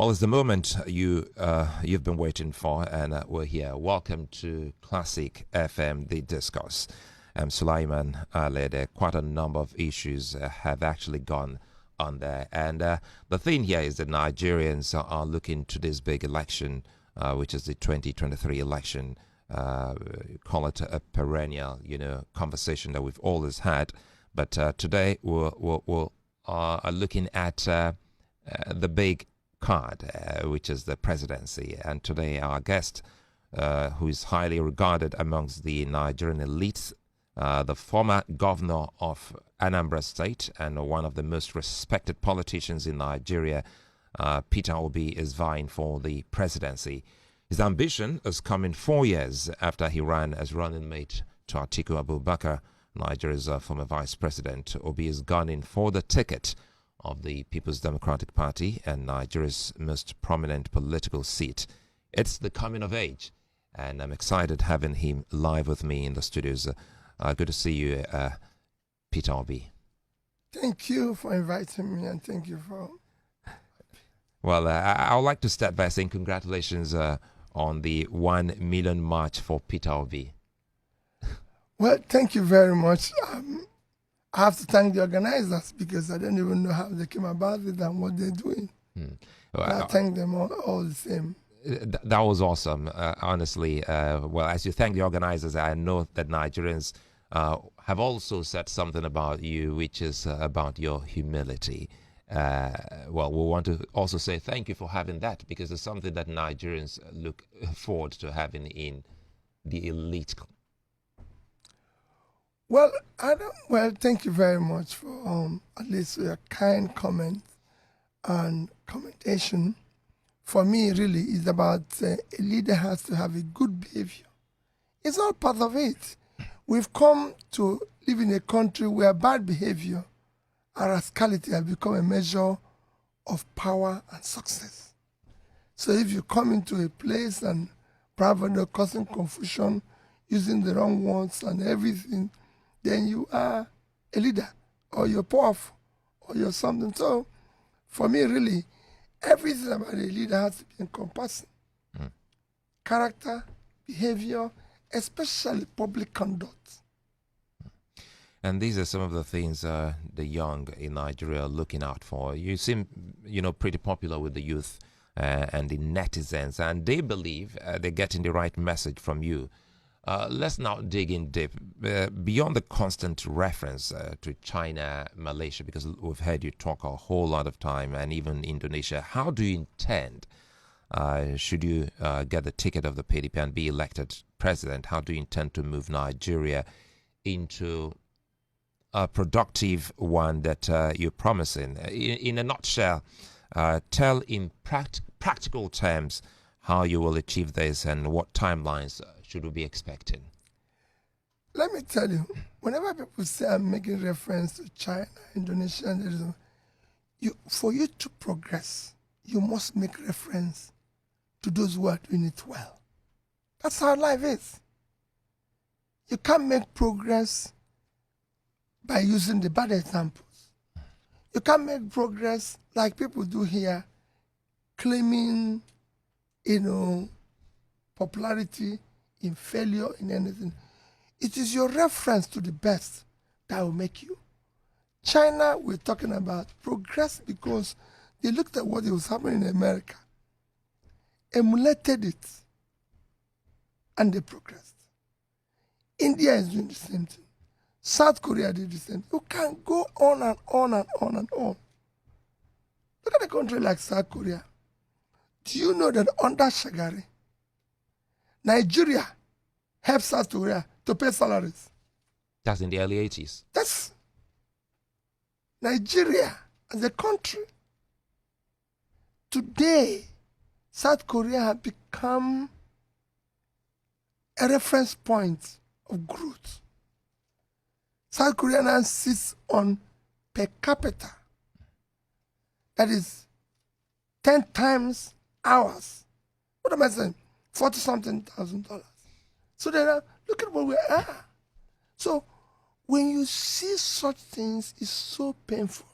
Well, it's the moment you've been waiting for, and we're here. Welcome to Classic FM, The Discourse. I'm Sulaiman Ali. Quite a number of issues have actually gone on there. And the thing here is that Nigerians are looking to this big election, which is the 2023 election. Call it a perennial, conversation that we've always had. But today we're looking at the big card, which is the presidency. And today our guest, who is highly regarded amongst the Nigerian elites, the former governor of Anambra State and one of the most respected politicians in Nigeria, Peter Obi, is vying for the presidency. His ambition is coming 4 years after he ran as running mate to Atiku Abubakar, Nigeria's former vice president. Obi is gunning for the ticket of the People's Democratic Party and Nigeria's most prominent political seat. It's the coming of age, and I'm excited having him live with me in the studios. Good to see you, Peter Obi. Thank you for inviting me, and thank you for... Well, I would like to start by saying congratulations on the 1 million march for Peter Obi. Well, thank you very much. I have to thank the organizers because I don't even know how they came about it and what they're doing. Well, I thank them all the same. That was awesome, honestly. Well, as you thank the organizers, I know that Nigerians have also said something about you, which is about your humility. Well, we want to also say thank you for having that, because it's something that Nigerians look forward to having in the elite. Well, thank you very much for at least your kind comment and commendation. For me, really, it's about a leader has to have a good behavior. It's all part of it. We've come to live in a country where bad behavior and rascality have become a measure of power and success. So if you come into a place and bravado, causing confusion, using the wrong words and everything, then you are a leader, or you're powerful, or you're something. So for me, really, everything about a leader has to be encompassing. Character, behavior, especially public conduct. And these are some of the things the young in Nigeria are looking out for. You seem, pretty popular with the youth and the netizens, and they believe they're getting the right message from you. Let's now dig in deep, beyond the constant reference to China, Malaysia, because we've heard you talk a whole lot of time, and even Indonesia. How do you intend, should you get the ticket of the PDP and be elected president, how do you intend to move Nigeria into a productive one that you're promising? In a nutshell, tell in practical terms how you will achieve this and what timelines should we be expecting? Let me tell you, whenever people say I'm making reference to China, Indonesia, for you to progress, you must make reference to those who are doing it well. That's how life is. You can't make progress by using the bad examples. You can't make progress like people do here, claiming, popularity in failure in anything. It is your reference to the best that will make you. China, we're talking about progress because they looked at what was happening in America, emulated it, and they progressed. India is doing the same thing. South Korea did the same thing. You can go on and on and on and on. Look at a country like South Korea. Do you know that under Shagari, Nigeria helped South Korea to pay salaries? That's in the early 80s. That's Nigeria as a country. Today, South Korea has become a reference point of growth. South Korea now sits on per capita. That is 10 times ours. What am I saying? $40-something thousand. So then look at where we are. So when you see such things, it's so painful.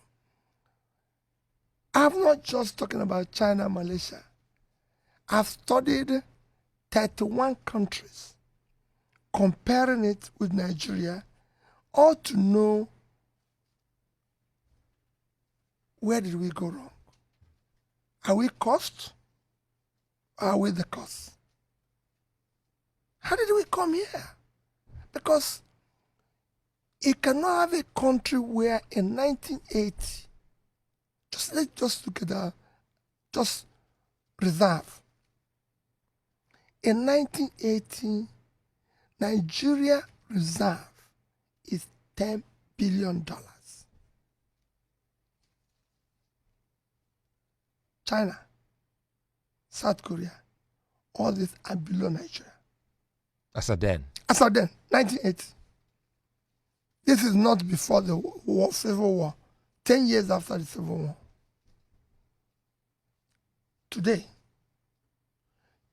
I'm not just talking about China, Malaysia. I've studied 31 countries, comparing it with Nigeria, all to know where did we go wrong. Are we cost? Or are we the cause? How did we come here? Because you cannot have a country where in 1980, let's just look at that, just reserve. In 1980, Nigeria reserve is $10 billion. China, South Korea, all these are below Nigeria. As at then? As at then, 1980. This is not before the Civil War, 10 years after the Civil War. Today,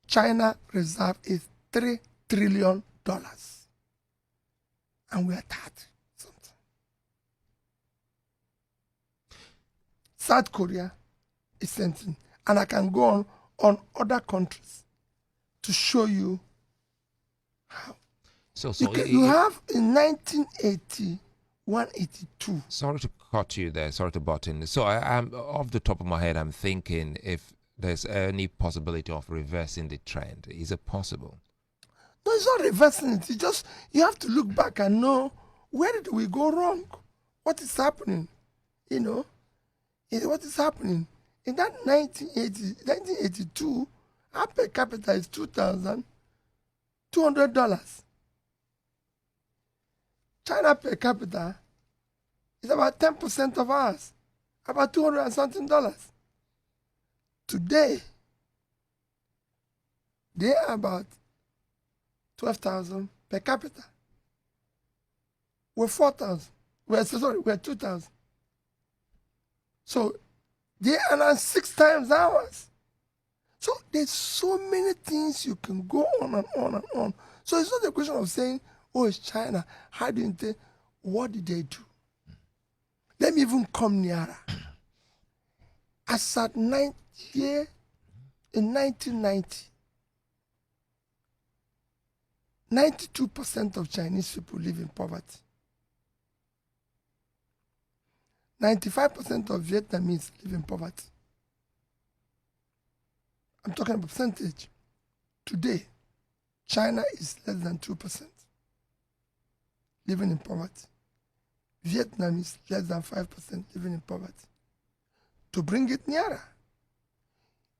China reserve is $3 trillion. And we are 30 something. South Korea is same thing. And I can go on other countries to show you how. You have in 1981, 82. Sorry to cut you there. Sorry to butt in. So I'm off the top of my head, I'm thinking if there's any possibility of reversing the trend. Is it possible? No, it's not reversing it. It's just you have to look back and know where did we go wrong? What is happening? What is happening? In that 1982, our per capita is $2,200. China per capita is about 10% of ours, about $200 and something. Today, they are about 12,000 per capita. We're 4,000. We're 2,000. So they are now 6 times ours. So there's so many things you can go on and on and on. So it's not a question of saying, oh, it's China. How didn't they? What did they do? Let me even come nearer. As at in 1990, 92% of Chinese people live in poverty. 95% of Vietnamese live in poverty. I'm talking about percentage. Today, China is less than 2% living in poverty. Vietnam is less than 5% living in poverty. To bring it nearer,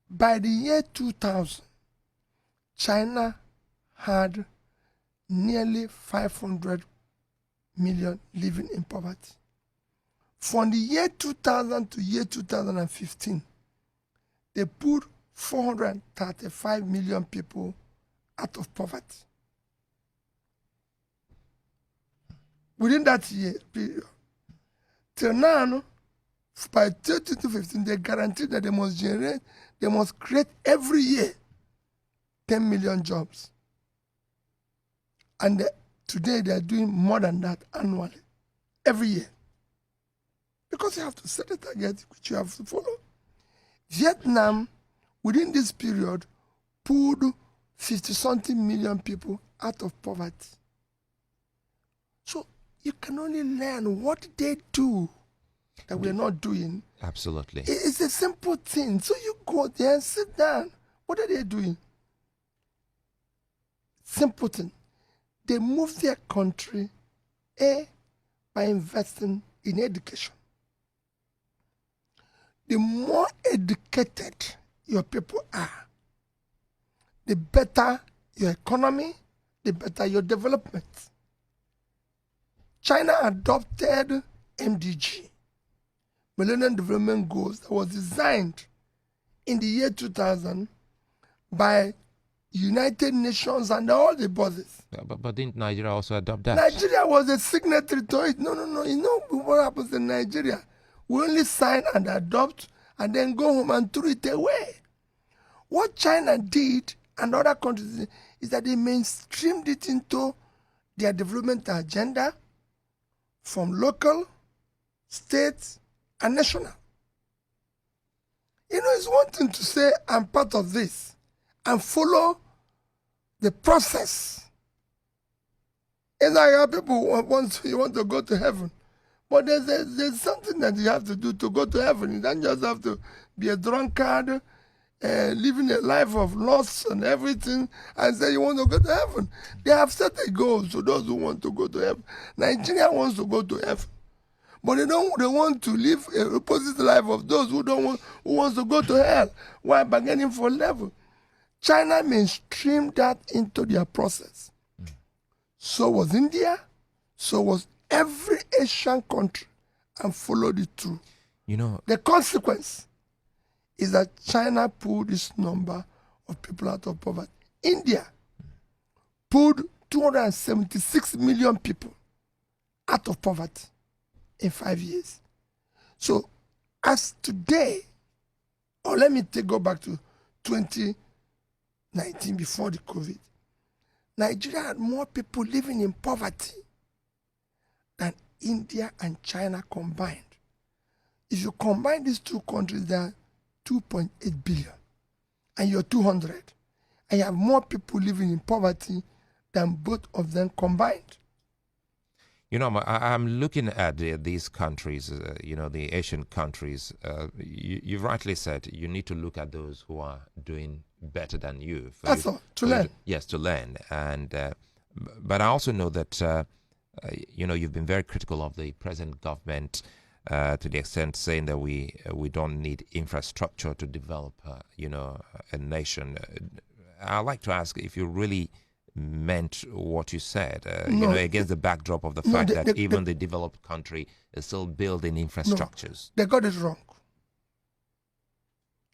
by the year 2000, China had nearly 500 million living in poverty. From the year 2000 to year 2015, they put 435 million people out of poverty. Within that year period, till now, by 2015, they guaranteed that they must create every year 10 million jobs. And today they are doing more than that annually, every year. Because you have to set a target which you have to follow. Vietnam, within this period, pulled 50-something million people out of poverty. So you can only learn what they do that we're not doing. Absolutely. It's a simple thing. So you go there and sit down. What are they doing? Simple thing. They move their country, by investing in education. The more educated your people are, the better your economy, the better your development. China adopted MDG, Millennium Development Goals, that was designed in the year 2000 by United Nations and all the bodies. But didn't Nigeria also adopt that? Nigeria was a signatory to it. No. You know what happens in Nigeria? We only sign and adopt and then go home and throw it away. What China did and other countries is that they mainstreamed it into their development agenda from local, state, and national. It's one thing to say, I'm part of this and follow the process. It's like how people you want to go to heaven. But there's something that you have to do to go to heaven. You don't just have to be a drunkard, living a life of loss and everything, and say you want to go to heaven. They have set a goal to those who want to go to heaven. Nigeria wants to go to heaven, but they want to live a opposite life of those who wants to go to hell while bargaining for level. China mainstreamed that into their process. So was India, so was every Asian country, and followed it through. The consequence is that China pulled this number of people out of poverty. India pulled 276 million people out of poverty in 5 years. So as today, or let me go back to 2019 before the COVID, Nigeria had more people living in poverty than India and China combined. If you combine these two countries, they are 2.8 billion, and you're 200, and you have more people living in poverty than both of them combined. I'm looking at these countries, the Asian countries. You've rightly said you need to look at those who are doing better than you. That's all, to learn. Yes, to learn. But I also know that, you've been very critical of the present government to the extent saying that we don't need infrastructure to develop, a nation. I'd like to ask if you really meant what you said, against the backdrop of the fact that even the developed country is still building infrastructures. No, they got it wrong.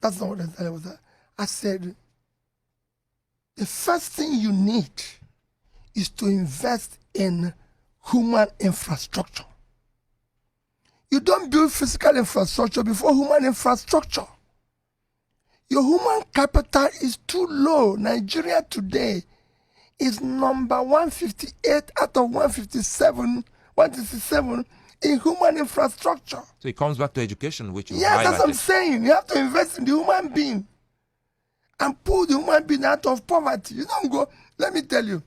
That's not what I said. I said, the first thing you need is to invest in human infrastructure. You don't build physical infrastructure before human infrastructure. Your human capital is too low. Nigeria today is number 158 out of 157 in human infrastructure. So it comes back to education, which you highlighted. Yes, that's what I'm saying. You have to invest in the human being and pull the human being out of poverty. You don't go, let me tell you,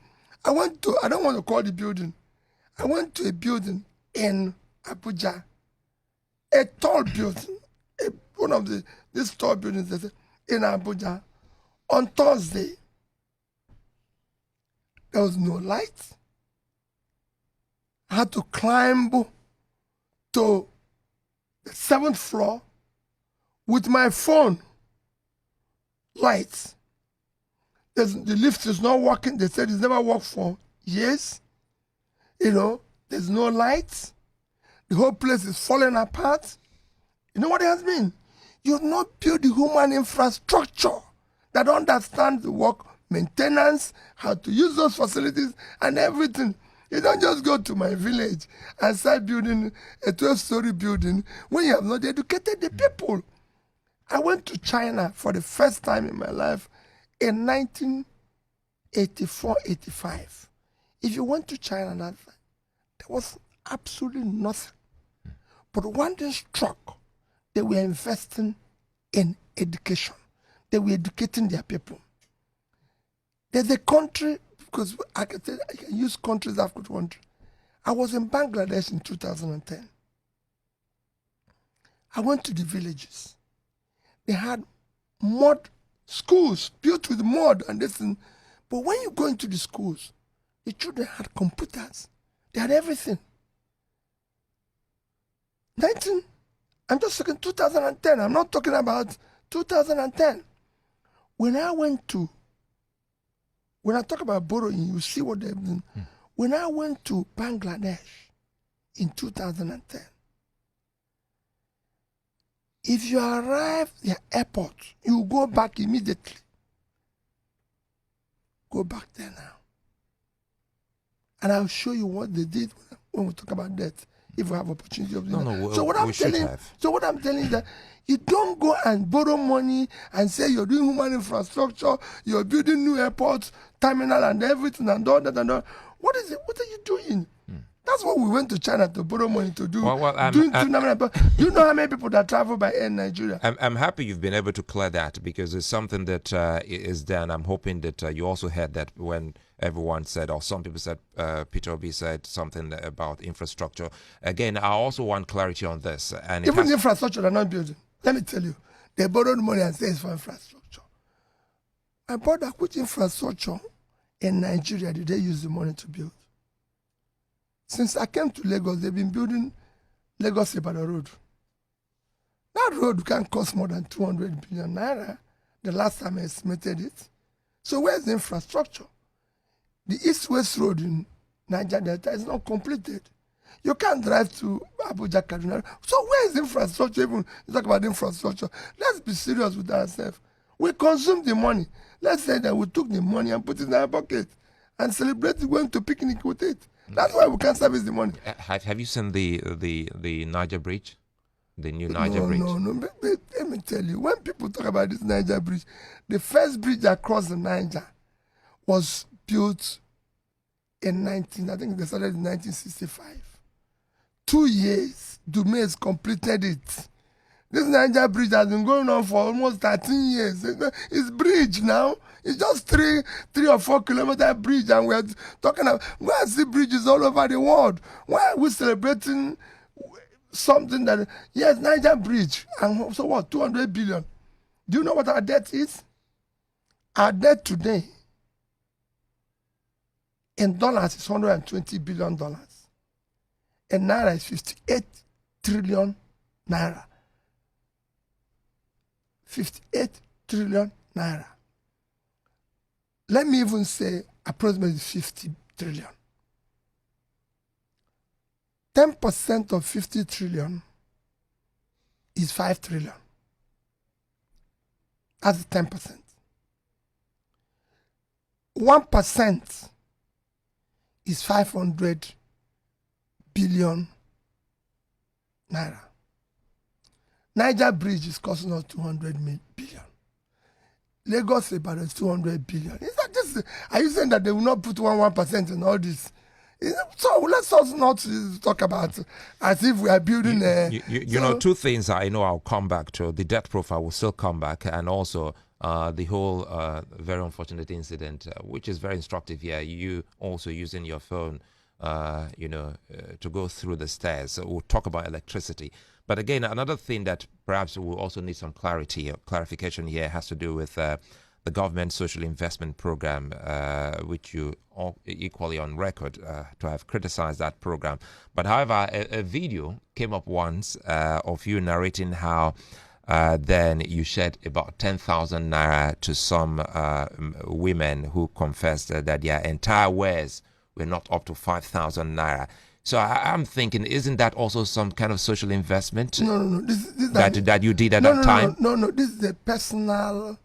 I don't want to call the building. I went to a building in Abuja, a tall building, one of these tall buildings in Abuja. On Thursday, there was no light. I had to climb to the 7th floor with my phone. Lights. The lift is not working. They said it's never worked for years. There's no lights. The whole place is falling apart. You know what it has been? You've not built the human infrastructure that understands the work, maintenance, how to use those facilities and everything. You don't just go to my village and start building a 12-story building when you have not educated the people. I went to China for the first time in my life in 1984-85. If you went to China that time, there was absolutely nothing. But one thing struck, they were investing in education. They were educating their people. There's a country, because I can use countries after country. I was in Bangladesh in 2010. I went to the villages. They had mud schools built with mud and this thing. But when you go into the schools, the children had computers. They had everything. I'm just talking 2010. I'm not talking about 2010. When I talk about borrowing, you see what they've done. When I went to Bangladesh in 2010, if you arrive at the airport, you go back immediately. Go back there now. And I'll show you what they did when we talk about that, if we have opportunity of doing that. So what I'm telling you is that you don't go and borrow money and say you're doing human infrastructure, you're building new airports, terminal and everything and all that and all. What is it? What are you doing? That's what we went to China to borrow money to do. Well, doing tournament. But do you know how many people that travel by air in Nigeria? I'm happy you've been able to clear that, because it's something that is done. I'm hoping that you also heard that when everyone said, or some people said, Peter Obi said something about infrastructure. Again, I also want clarity on this. And Even infrastructure they're not building. Let me tell you, they borrowed money and say it's for infrastructure. I bought that. Which infrastructure in Nigeria did they use the money to build? Since I came to Lagos, they've been building Lagos-Ibadan Road. That road can cost more than 200 billion naira. The last time I estimated it. So where's the infrastructure? The East-West Road in Niger Delta is not completed. You can't drive to Abuja, Kaduna. So where's the infrastructure? Even you talk about infrastructure. Let's be serious with ourselves. We consume the money. Let's say that we took the money and put it in our pocket and celebrate going to picnic with it. That's why we can't service the money. Have you seen the Niger Bridge? The new Niger Bridge? No. Let me tell you, when people talk about this Niger Bridge, the first bridge across the Niger was built in I think they started in 1965. 2 years, Dume's completed it. This Niger Bridge has been going on for almost 13 years. It's bridge now. It's just 3 or 4 kilometer bridge, and we're talking about, we see bridges all over the world. Why are we celebrating something that, yes, Niger Bridge, and so what, 200 billion? Do you know what our debt is? Our debt today in dollars is $120 billion. In naira is 58 trillion naira. 58 trillion naira. Let me even say approximately 50 trillion. 10% of 50 trillion is 5 trillion. That's 10%. 1% is 500 billion naira. Niger Bridge is costing us 200 billion. Lagos Ibadan is 200 billion. Is that just, are you saying that they will not put 1% in all this? So let's also not talk about as if we are building you know, two things I know I'll come back to. The debt profile will still come back, and also the whole very unfortunate incident, which is very instructive here. You also using your phone, to go through the stairs. So we'll talk about electricity. But again, another thing that perhaps we'll also need some clarification here has to do with the government social investment program, which you all equally on record to have criticized that program. But however, a video came up once of you narrating how then you shed about 10,000 naira to some women who confessed that their entire wares were not up to 5,000 naira. So I'm thinking, isn't that also some kind of social investment? No. This that you did at that time? No. This is a personal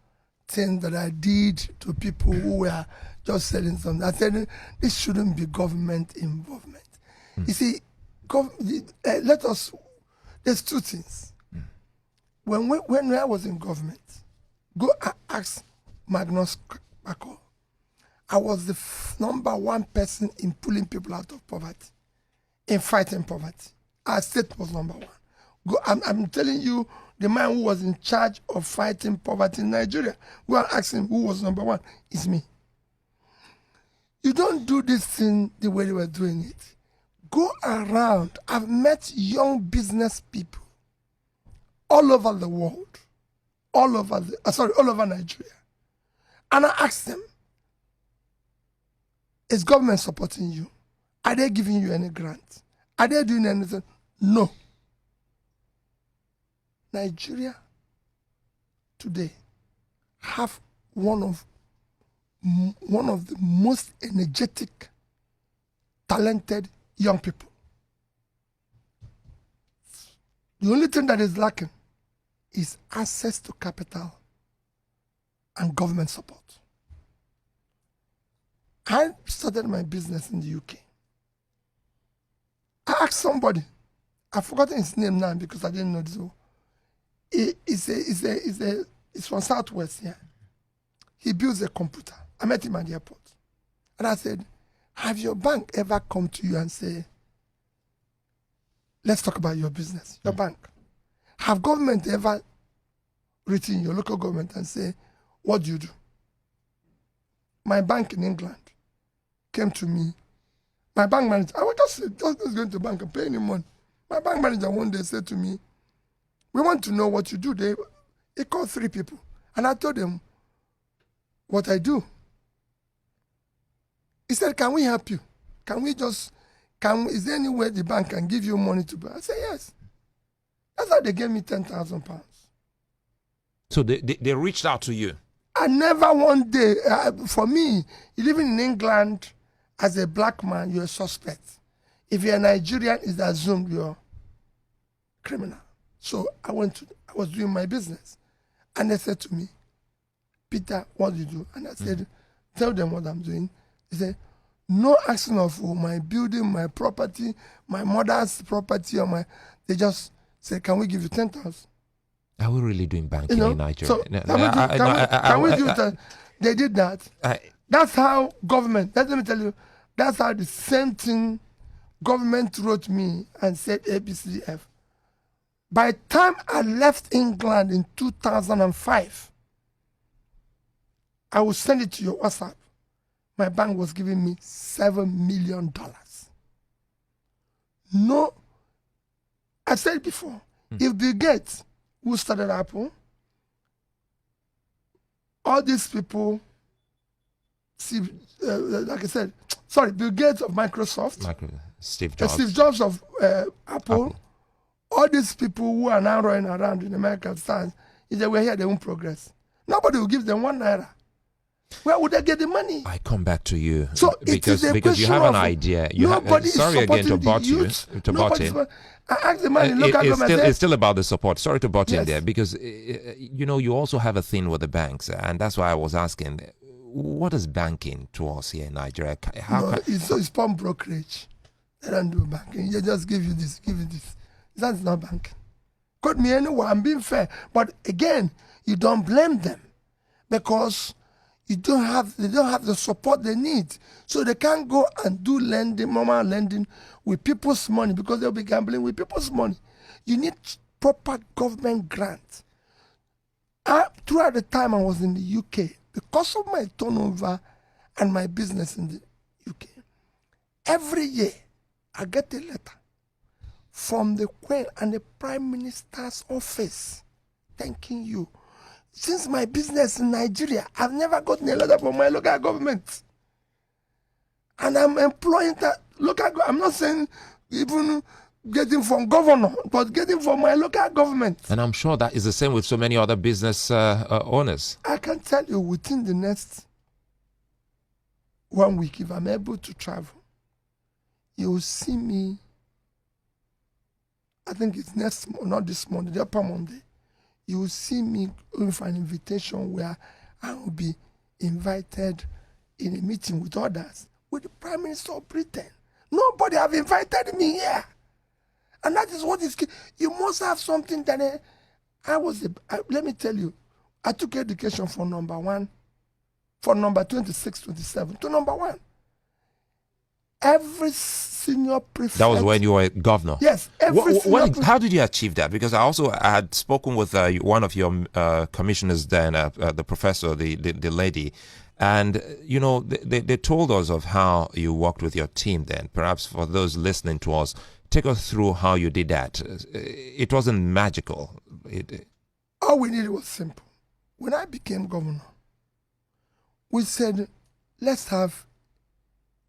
thing that I did to people who were just selling something. I said, this shouldn't be government involvement. You see, there's two things. When I was in government, go ask Magnus Bako. I was the number one person in pulling people out of poverty, in fighting poverty. Our state was number one. I'm telling you, the man who was in charge of fighting poverty in Nigeria, go and ask him who was number one. It's me. You don't do this thing the way they were doing it. Go around. I've met young business people all over the world, all over Nigeria. And I asked them, is government supporting you? Are they giving you any grants? Are they doing anything? No. Nigeria today have one of the most energetic, talented young people. The only thing that is lacking is access to capital and government support. I started my business in the UK. I asked somebody, I've forgotten his name now because I didn't know this. It's from Southwest here. He builds a computer. I met him at the airport. And I said, have your bank ever come to you and say, let's talk about your business, your bank. Have government ever written your local government and say, what do you do? My bank in England came to me. My bank manager, I was just going to bank and paying him money. My bank manager one day said to me, we want to know what you do. He called 3 people. And I told them what I do. He said, can we help you? Is there any way the bank can give you money to buy? I said, yes. That's how they gave me £10,000. So they reached out to you? I never one day, for me, living in England as a black man, you're a suspect. If you're a Nigerian, it's assumed you're criminal. So I was doing my business. And they said to me, Peter, what do you do? And I said, tell them what I'm doing. He said, no action of my building, my property, my mother's property, they just said, can we give you 10,000? Are we really doing banking in Nigeria? So can we do that? They did that. That's how government, let me tell you, that's how the same thing government wrote me and said ABCDF. By the time I left England in 2005, I will send it to your WhatsApp. My bank was giving me $7 million. No, I said before, if Bill Gates, who started Apple, all these people, like I said, Bill Gates of Microsoft, Steve Jobs, Steve Jobs of Apple, all these people who are now running around in American stands, if they were here, they won't progress. Nobody will give them $1. Where would they get the money? I come back to you. So because you have an idea. Sorry again to butt you. I asked the man in local government. It's still about the support. Sorry to butt in there because you also have a thing with the banks, and that's why I was asking, what is banking to us here in Nigeria? It's pump brokerage. They don't do banking. They just give you this, give you this. That's not banking. Quote me anywhere. I'm being fair, but again, you don't blame them because they don't have the support they need. So they can't go and do lending, normal lending with people's money because they'll be gambling with people's money. You need proper government grants. Throughout the time I was in the UK, because of my turnover and my business in the UK, every year I get a letter from the Queen and the Prime Minister's office thanking you. Since my business in Nigeria, I've never gotten a letter from my local government. And I'm employing that local government. I'm not saying even getting from governor, but getting from my local government. And I'm sure that is the same with so many other business owners. I can tell you within the next 1 week, if I'm able to travel, you will see me, I think it's not this Monday, the upper Monday. You will see me going for an invitation where I will be invited in a meeting with others, with the Prime Minister of Britain. Nobody have invited me here. And that is what is key. You must have something that let me tell you, I took education from number 1, from number 26, 27 to number 1. Every senior prefect. That was when you were governor. Yes. How did you achieve that? Because I had spoken with one of your commissioners then, the professor, the lady, and they told us of how you worked with your team then. Perhaps for those listening to us, take us through how you did that. It wasn't magical. All we needed was simple. When I became governor, we said, let's have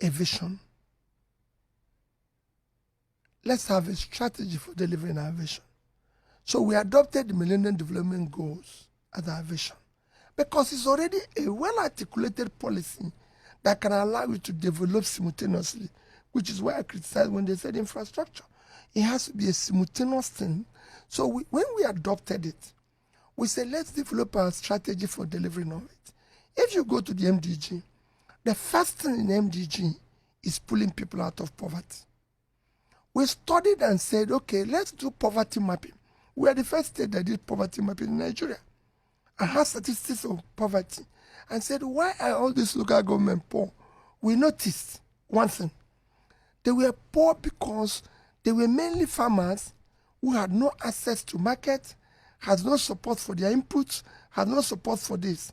a vision. Let's have a strategy for delivering our vision. So we adopted the Millennium Development Goals as our vision because it's already a well-articulated policy that can allow you to develop simultaneously, which is why I criticized when they said infrastructure. It has to be a simultaneous thing. So when we adopted it, we said, let's develop our strategy for delivering of it. If you go to the MDG, the first thing in MDG is pulling people out of poverty. We studied and said, okay, let's do poverty mapping. We are the first state that did poverty mapping in Nigeria. I had statistics of poverty and said, why are all these local government poor? We noticed one thing. They were poor because They were mainly farmers who had no access to market, had no support for their inputs, had no support for this.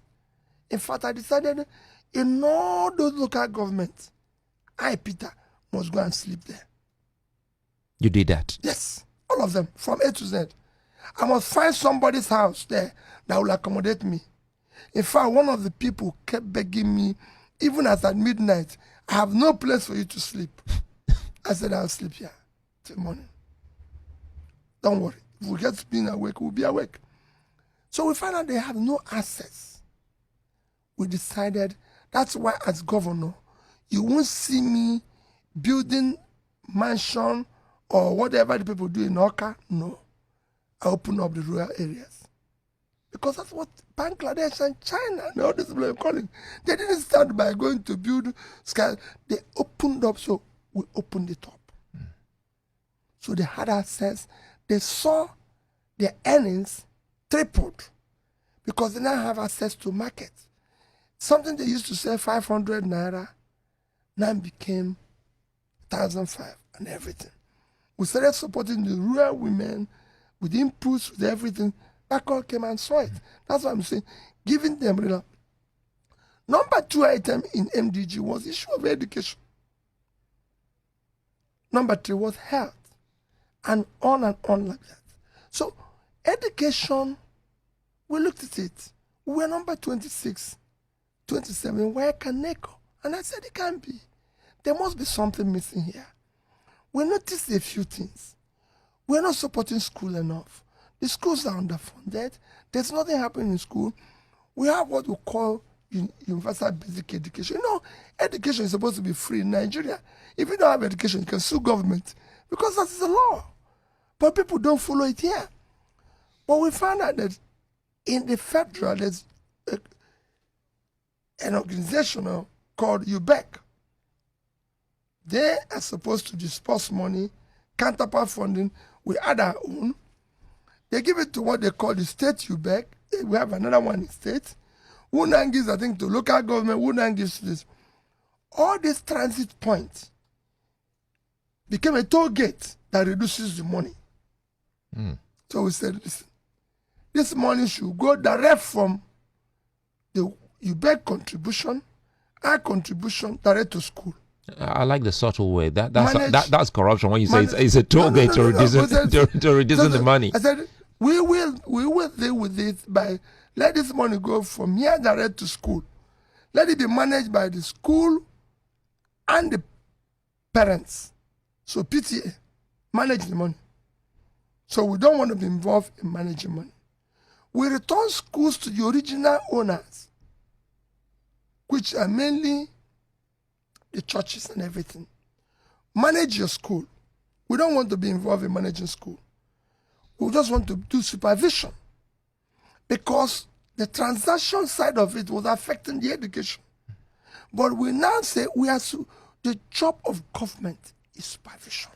In fact, I decided in all those local governments, I, Peter, must go and sleep there. You did that? Yes, all of them, from A to Z. I must find somebody's house there that will accommodate me. In fact, one of the people kept begging me, even as at midnight, I have no place for you to sleep. I said, I'll sleep here till morning. Don't worry. If we get to being awake, we'll be awake. So we found out they have no access. We decided that's why, as governor, you won't see me building mansion or whatever the people do in Oka. No. I open up the rural areas. Because that's what Bangladesh and China and all these people are calling. They didn't start by going to build sky. They opened up, so we opened it up. So they had access. They saw their earnings tripled because they now have access to market. Something they used to sell 500 naira now became 1,005 and everything. We started supporting the rural women with inputs, with everything. That all came and saw it. That's what I'm saying. Giving them real. Number 2 item in MDG was the issue of education. Number 3 was health. And on like that. So education, we looked at it. We were number 26, 27. Where can they go? And I said it can't be. There must be something missing here. We noticed a few things. We're not supporting school enough. The schools are underfunded. There's nothing happening in school. We have what we call universal basic education. You know, education is supposed to be free in Nigeria. If you don't have education, you can sue government because that is the law. But people don't follow it here. But we found out that in the federal, there's an organization called UBEC. They are supposed to disperse money, counterpart funding. We add our own. They give it to what they call the state UBEC. We have another one in state. Who now gives, I think, to local government. Who now gives to this. All these transit points became a toll gate that reduces the money. So we said, listen, this money should go direct from the UBEC contribution, our contribution, direct to school. I like the subtle way. That's corruption when you say it's a toll gate to reducing the money. I said, we will deal with it by let this money go from here direct to school. Let it be managed by the school and the parents. So PTA, manage the money. So we don't want to be involved in managing money. We return schools to the original owners, which are mainly the churches and everything. Manage your school. We don't want to be involved in managing school. We just want to do supervision because the transaction side of it was affecting the education. But we now say the job of government is supervision.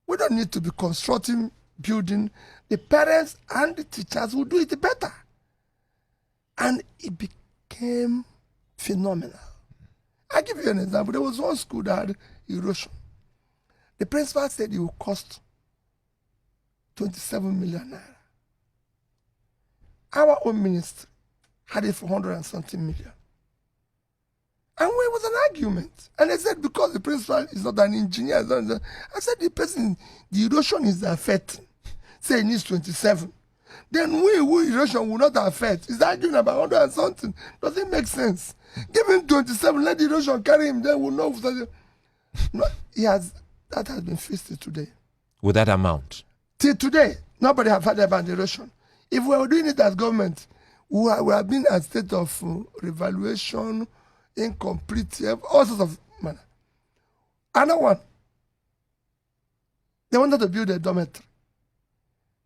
We don't need to be constructing, building. The parents and the teachers will do it better. And it became phenomenal. I'll give you an example. There was one school that had erosion. The principal said it will cost 27 million naira. Our own ministry had it for 100 and something million. And it was an argument. And they said, because the principal is not an engineer. I said, the erosion is affecting. Say it needs 27. Then who erosion will not affect? He's arguing about 100 and something. Does it make sense? Give him 27, let the erosion carry him, then we'll know. No, that has been fixed today. With that amount? Till today, nobody has heard about the erosion. If we were doing it as government, we have been in a state of revaluation, incomplete, all sorts of manner. Another one, they wanted to build a dormitory.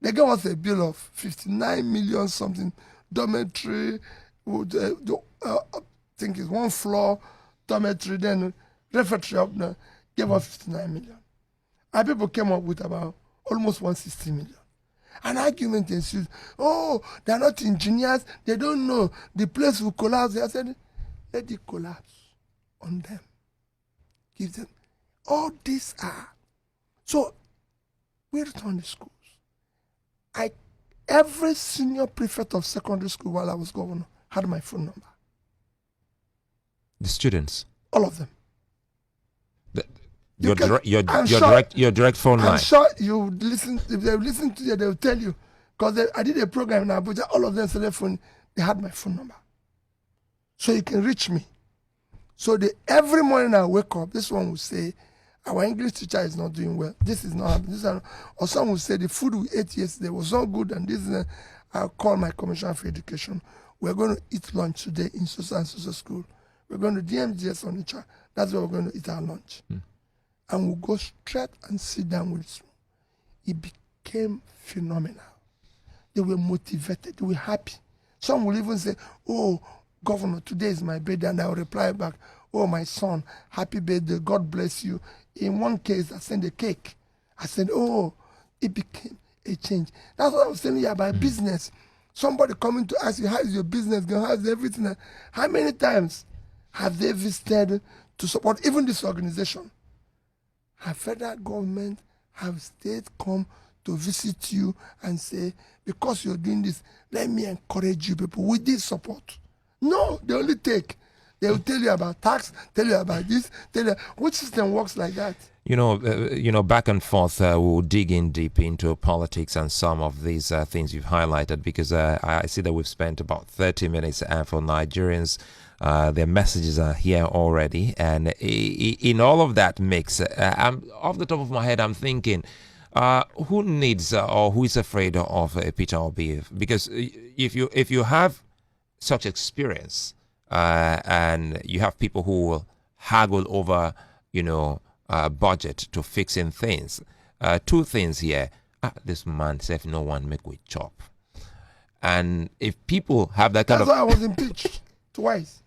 They gave us a bill of 59 million something dormitory. I think it's one floor dormitory, then refectory up there, gave us 59 million. And people came up with about almost 160 million. An argument ensued. Oh, they're not engineers. They don't know. The place will collapse. I said, let it collapse on them. Give them. All these are So we returned to schools. Every senior prefect of secondary school while I was governor had my phone number. The students? All of them. Your direct phone line? I'm sure you listen, if they listen to you, they will tell you. Because I did a program in Abuja, all of them said their phone, they had my phone number. So you can reach me. So every morning I wake up, this one will say, our English teacher is not doing well. This is not happening. Or some will say the food we ate yesterday was not good, and this is. I'll call my commissioner for education. We're going to eat lunch today in social and social school. We're going to DMGS on each other. That's where we're going to eat our lunch. And we'll go straight and sit down with them. It became phenomenal. They were motivated. They were happy. Some will even say, "Oh, Governor, today is my birthday," and I'll reply back, "Oh, my son, happy birthday. God bless you." In one case, I sent a cake. I said, "Oh," it became a change. That's what I was telling you about business. Somebody coming to ask you, "How is your business going? How is everything?" How many times have they visited to support even this organization? Have federal government, have state come to visit you and say, "Because you're doing this, let me encourage you people with this support"? No, they only take. They will tell you about tax, tell you about this, tell you which system works like that. Back and forth, we'll dig in deep into politics and some of these things you've highlighted, because I see that we've spent about 30 minutes, and for Nigerians, their messages are here already. And in all of that mix, I'm off the top of my head, I'm thinking, who needs or who is afraid of Peter Obi? Because if you have such experience, and you have people who will haggle over, budget to fixing things. Two things here. This man said, "No one make we chop." And if people have that kind That's why I was impeached twice.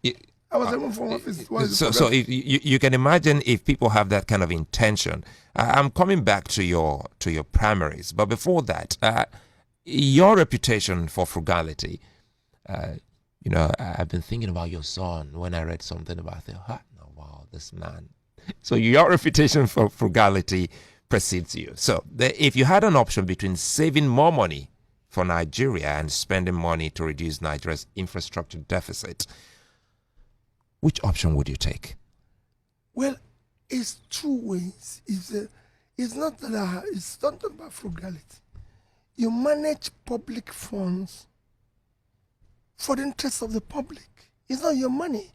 I was even from office twice. So if you can imagine if people have that kind of intention. I'm coming back to your primaries, but before that, your reputation for frugality. I've been thinking about your son when I read something about it. Wow, this man. So your reputation for frugality precedes you. So if you had an option between saving more money for Nigeria and spending money to reduce Nigeria's infrastructure deficit, which option would you take? Well, it's two ways. It's not about frugality. You manage public funds for the interest of the public. It's not your money.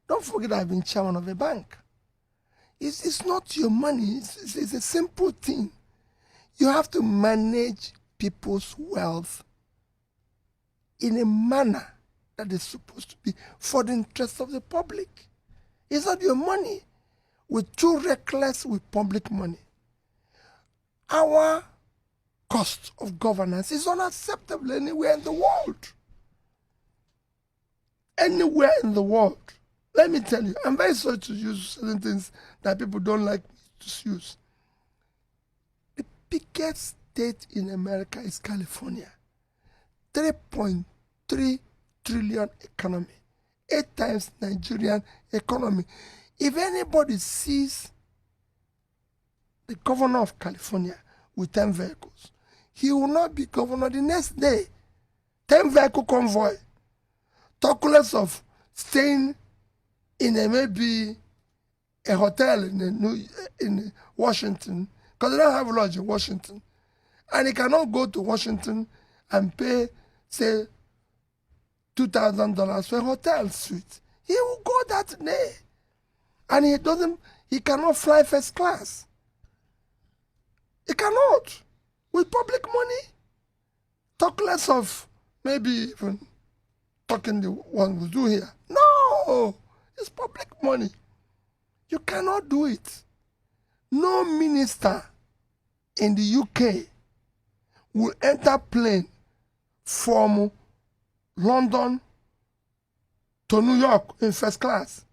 Don't forget I've been chairman of a bank. It's not your money. It's a simple thing. You have to manage people's wealth in a manner that is supposed to be for the interest of the public. It's not your money. We're too reckless with public money. Our cost of governance is unacceptable anywhere in the world. Anywhere in the world. Let me tell you, I'm very sorry to use certain things that people don't like me to use. The biggest state in America is California. 3.3 trillion economy. 8 times Nigerian economy. If anybody sees the governor of California with 10 vehicles, he will not be governor the next day. 10 vehicle convoy. Talk less of staying in maybe a hotel in Washington, because they don't have lodge in Washington. And he cannot go to Washington and pay, say, $2,000 for a hotel suite. He will go that day. And he cannot fly first class. He cannot. With public money. Talk less of maybe even talking the one we do here. No! It's public money. You cannot do it. No minister in the UK will enter plane from London to New York in first class.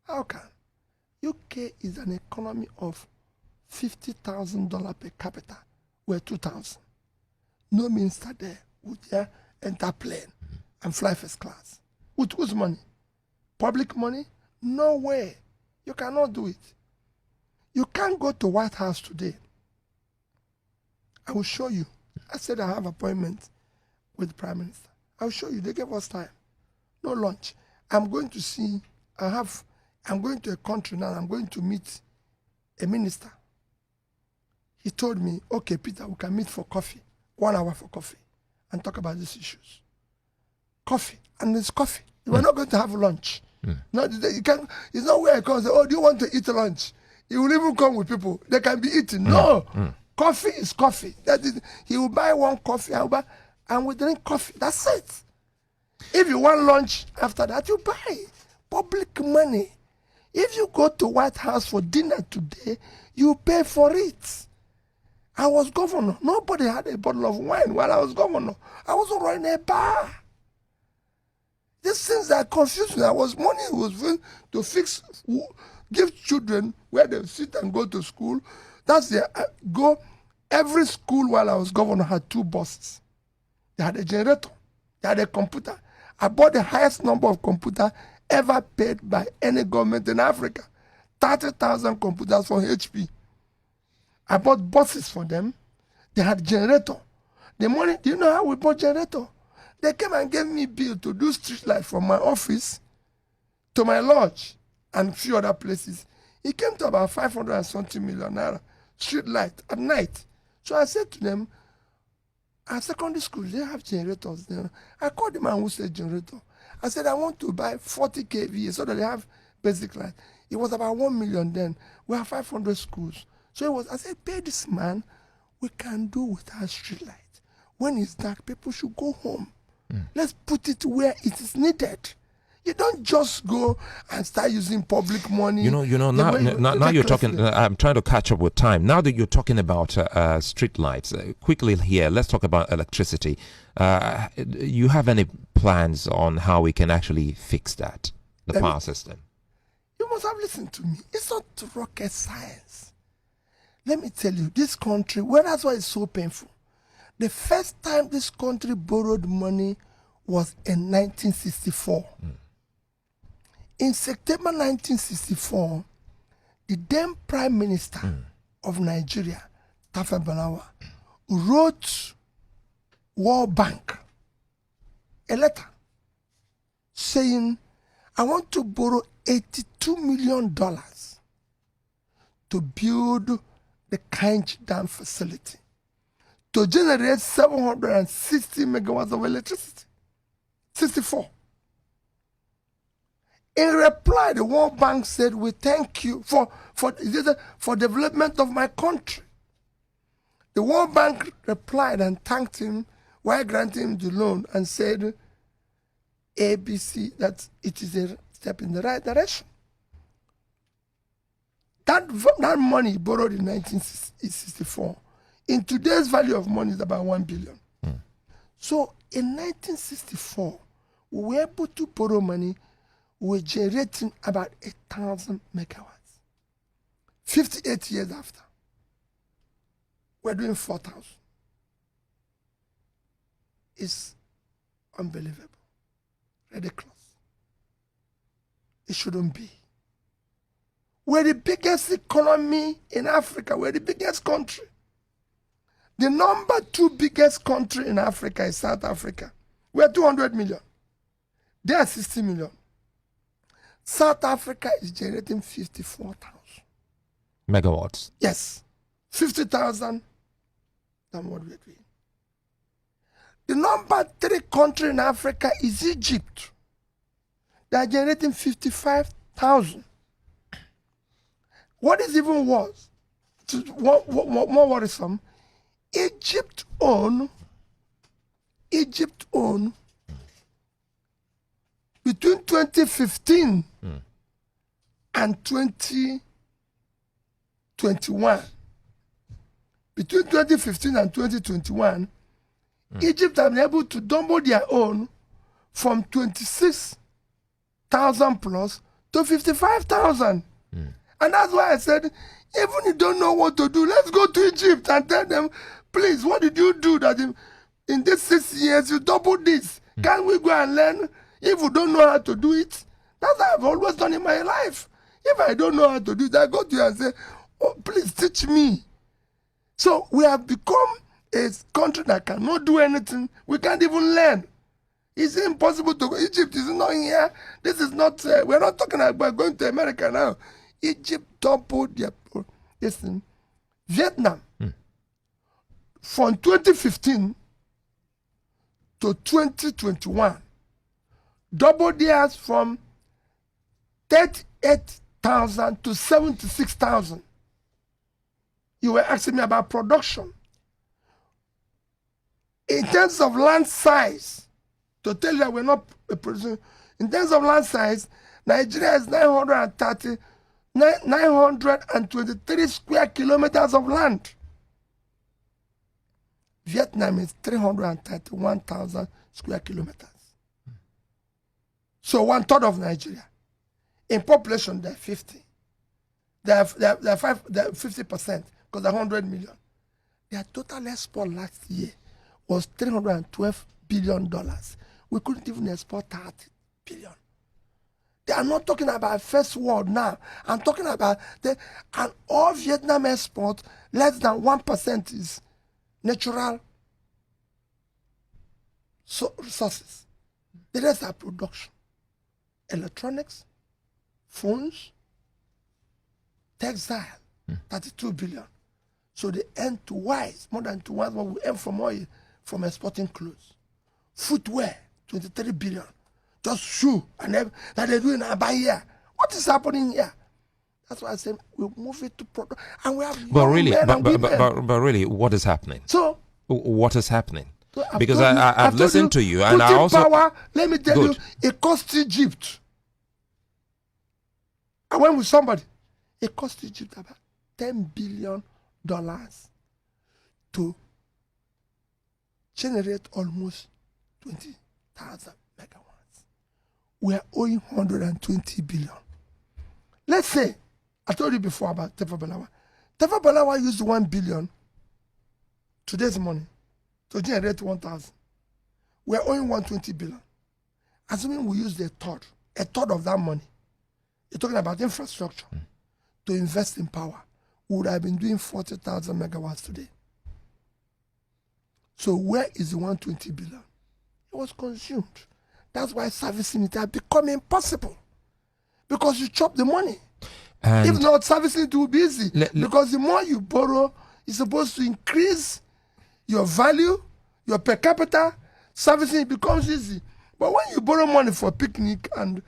How can? UK is an economy of $50,000 per capita. We're 2,000. No minister there would dare enter plane and fly first class. With whose money? Public money? No way. You cannot do it. You can't go to White House today. I will show you. I said I have appointment with the Prime Minister. I'll show you. They gave us time. No lunch. I'm going to a country now. I'm going to meet a minister. He told me, okay, Peter, we can meet for coffee. 1 hour for coffee and talk about these issues. Coffee. And it's coffee. We're not going to have lunch. No, you can. It's not where I come and say, oh, do you want to eat lunch? He will even come with people. They can be eating. No. Coffee is coffee. That is, he will buy one coffee and we drink coffee. That's it. If you want lunch after that, you buy public money. If you go to White House for dinner today, you pay for it. I was governor. Nobody had a bottle of wine while I was governor. I was running a bar. These things are confusing. Money was to give children where they sit and go to school. Every school while I was governor had 2 buses. They had a generator. They had a computer. I bought the highest number of computers ever paid by any government in Africa. 30,000 computers for HP. I bought buses for them. They had generator. The money, do you know how we bought generator? They came and gave me bill to do street light from my office to my lodge and a few other places. It came to about 500 and something million naira street light at night. So I said to them, at secondary school, they have generators there. I called the man who said generator. I said, I want to buy 40 kVA so that they have basic light. It was about 1 million then. We have 500 schools. So I said, pay this man. We can do without street light. When it's dark, people should go home. Let's put it where it is needed. You don't just go and start using public money. Now you're talking. I'm trying to catch up with time. Now that you're talking about street lights, quickly here, let's talk about electricity. You have any plans on how we can actually fix that, the power system? You must have listened to me. It's not rocket science. Let me tell you, this country, that's why it's so painful. The first time this country borrowed money was in 1964. In September 1964, the then Prime Minister of Nigeria, Tafawa Balewa, wrote World Bank a letter saying, I want to borrow $82 million to build the Kanj Dam facility to generate 760 megawatts of electricity. 64. In reply, the World Bank said, we thank you for development of my country. The World Bank replied and thanked him while granting him the loan and said, ABC, that it is a step in the right direction. That money borrowed in 1964, in today's value of money, is about 1 billion. So in 1964, we were able to borrow money. We were generating about 1,000 megawatts. 58 years after, we're doing 4,000. It's unbelievable, ridiculous. It shouldn't be. We're the biggest economy in Africa. We're the biggest country. The number 2 biggest country in Africa is South Africa. We're 200 million. They are 60 million. South Africa is generating 54,000 megawatts. Yes, 50,000 than what we're doing. The number 3 country in Africa is Egypt. They are generating 55,000. What is even worse, more worrisome, Egypt own between 2015 and 2021. Between 2015 and 2021, Egypt have been able to double their own from 26,000 plus to 55,000. And that's why I said, even if you don't know what to do, let's go to Egypt and tell them, please, what did you do that in these 6 years you doubled this? Can we go and learn if we don't know how to do it? That's what I've always done in my life. If I don't know how to do it, I go to you and say, Oh, please teach me. So we have become a country that cannot do anything. We can't even learn. It's impossible to go. Egypt is not here. This is not, we're not talking about going to America now. Egypt doubled their, listen, Vietnam, from 2015 to 2021, doubled theirs from 38,000 to 76,000. You were asking me about production. In terms of land size, to tell you that we're not producing, in terms of land size, Nigeria is 923 square kilometers of land. Vietnam is 331,000 square kilometers. So 1/3 of Nigeria. In population, they're 50. They're 50%, because they're 100 million. Their total export last year was $312 billion. We couldn't even export 30 billion. They are not talking about first world now. I'm talking about and all Vietnam export, less than 1% is natural resources. The rest are production. Electronics, phones, textile, 32 billion. So they earn twice, more than twice what we earn from oil, from exporting clothes. Footwear, 23 billion. Just shoe and that they're doing about here. What is happening here? That's why I said we move it to product, and we have but really, what is happening? So what is happening? So because I've listened to you, and I also power. Let me tell you, it cost Egypt. I went with somebody. It cost Egypt about $10 billion to generate almost 20,000 megawatts. We are owing 120 billion. Let's say, I told you before about Tefa Balewa. Tefa Balewa used 1 billion today's money to generate 1,000. We are owing 120 billion. Assuming we use a third of that money, you're talking about infrastructure, to invest in power, we would have been doing 40,000 megawatts today. So where is the 120 billion? It was consumed. That's why servicing it has become impossible, because you chop the money. And if not, servicing it will be easy, because the more you borrow, it's supposed to increase your value, your per capita. Servicing it becomes easy. But when you borrow money for picnic and